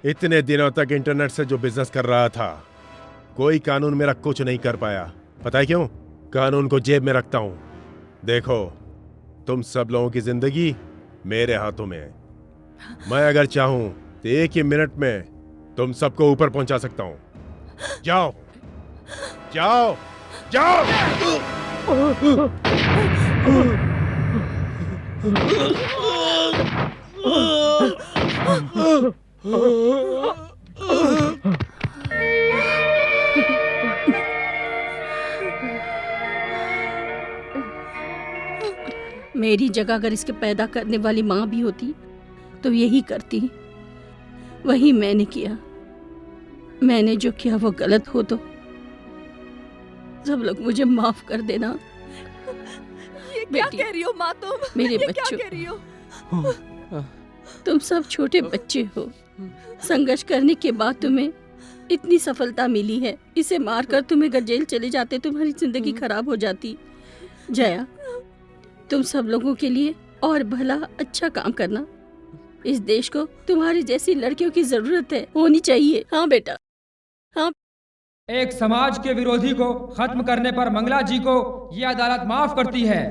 इतने दिनों तक इंटरनेट से जो बिजनेस कर रहा था, कोई कानून मेरा कुछ नहीं कर पाया। पता है क्यों? कानून को जेब में रखता हूं। देखो, तुम सब लोगों की जिंदगी मेरे हाथों में है। मैं अगर चाहूं तो एक ही मिनट में तुम सबको ऊपर पहुंचा सकता हूं। जाओ जाओ जाओ। मेरी जगह अगर इसके पैदा करने वाली माँ भी होती तो यही करती। वही मैंने किया। मैंने जो किया वो गलत हो तो सब लोग मुझे माफ कर देना। ये क्या कह रही हो माँ तुम? मेरे ये क्या बच्चों, कह रही हो? तुम सब छोटे बच्चे हो। संघर्ष करने के बाद तुम्हें इतनी सफलता मिली है। इसे मारकर तुम अगर जेल चले जाते तुम्हारी जिंदगी खराब हो जाती। जया, तुम सब लोगों के लिए और भला अच्छा काम करना। इस देश को तुम्हारी जैसी लड़कियों की जरूरत है, होनी चाहिए। हाँ बेटा, हाँ। एक समाज के विरोधी को खत्म करने पर मंगला जी को ये अदालत माफ करती है।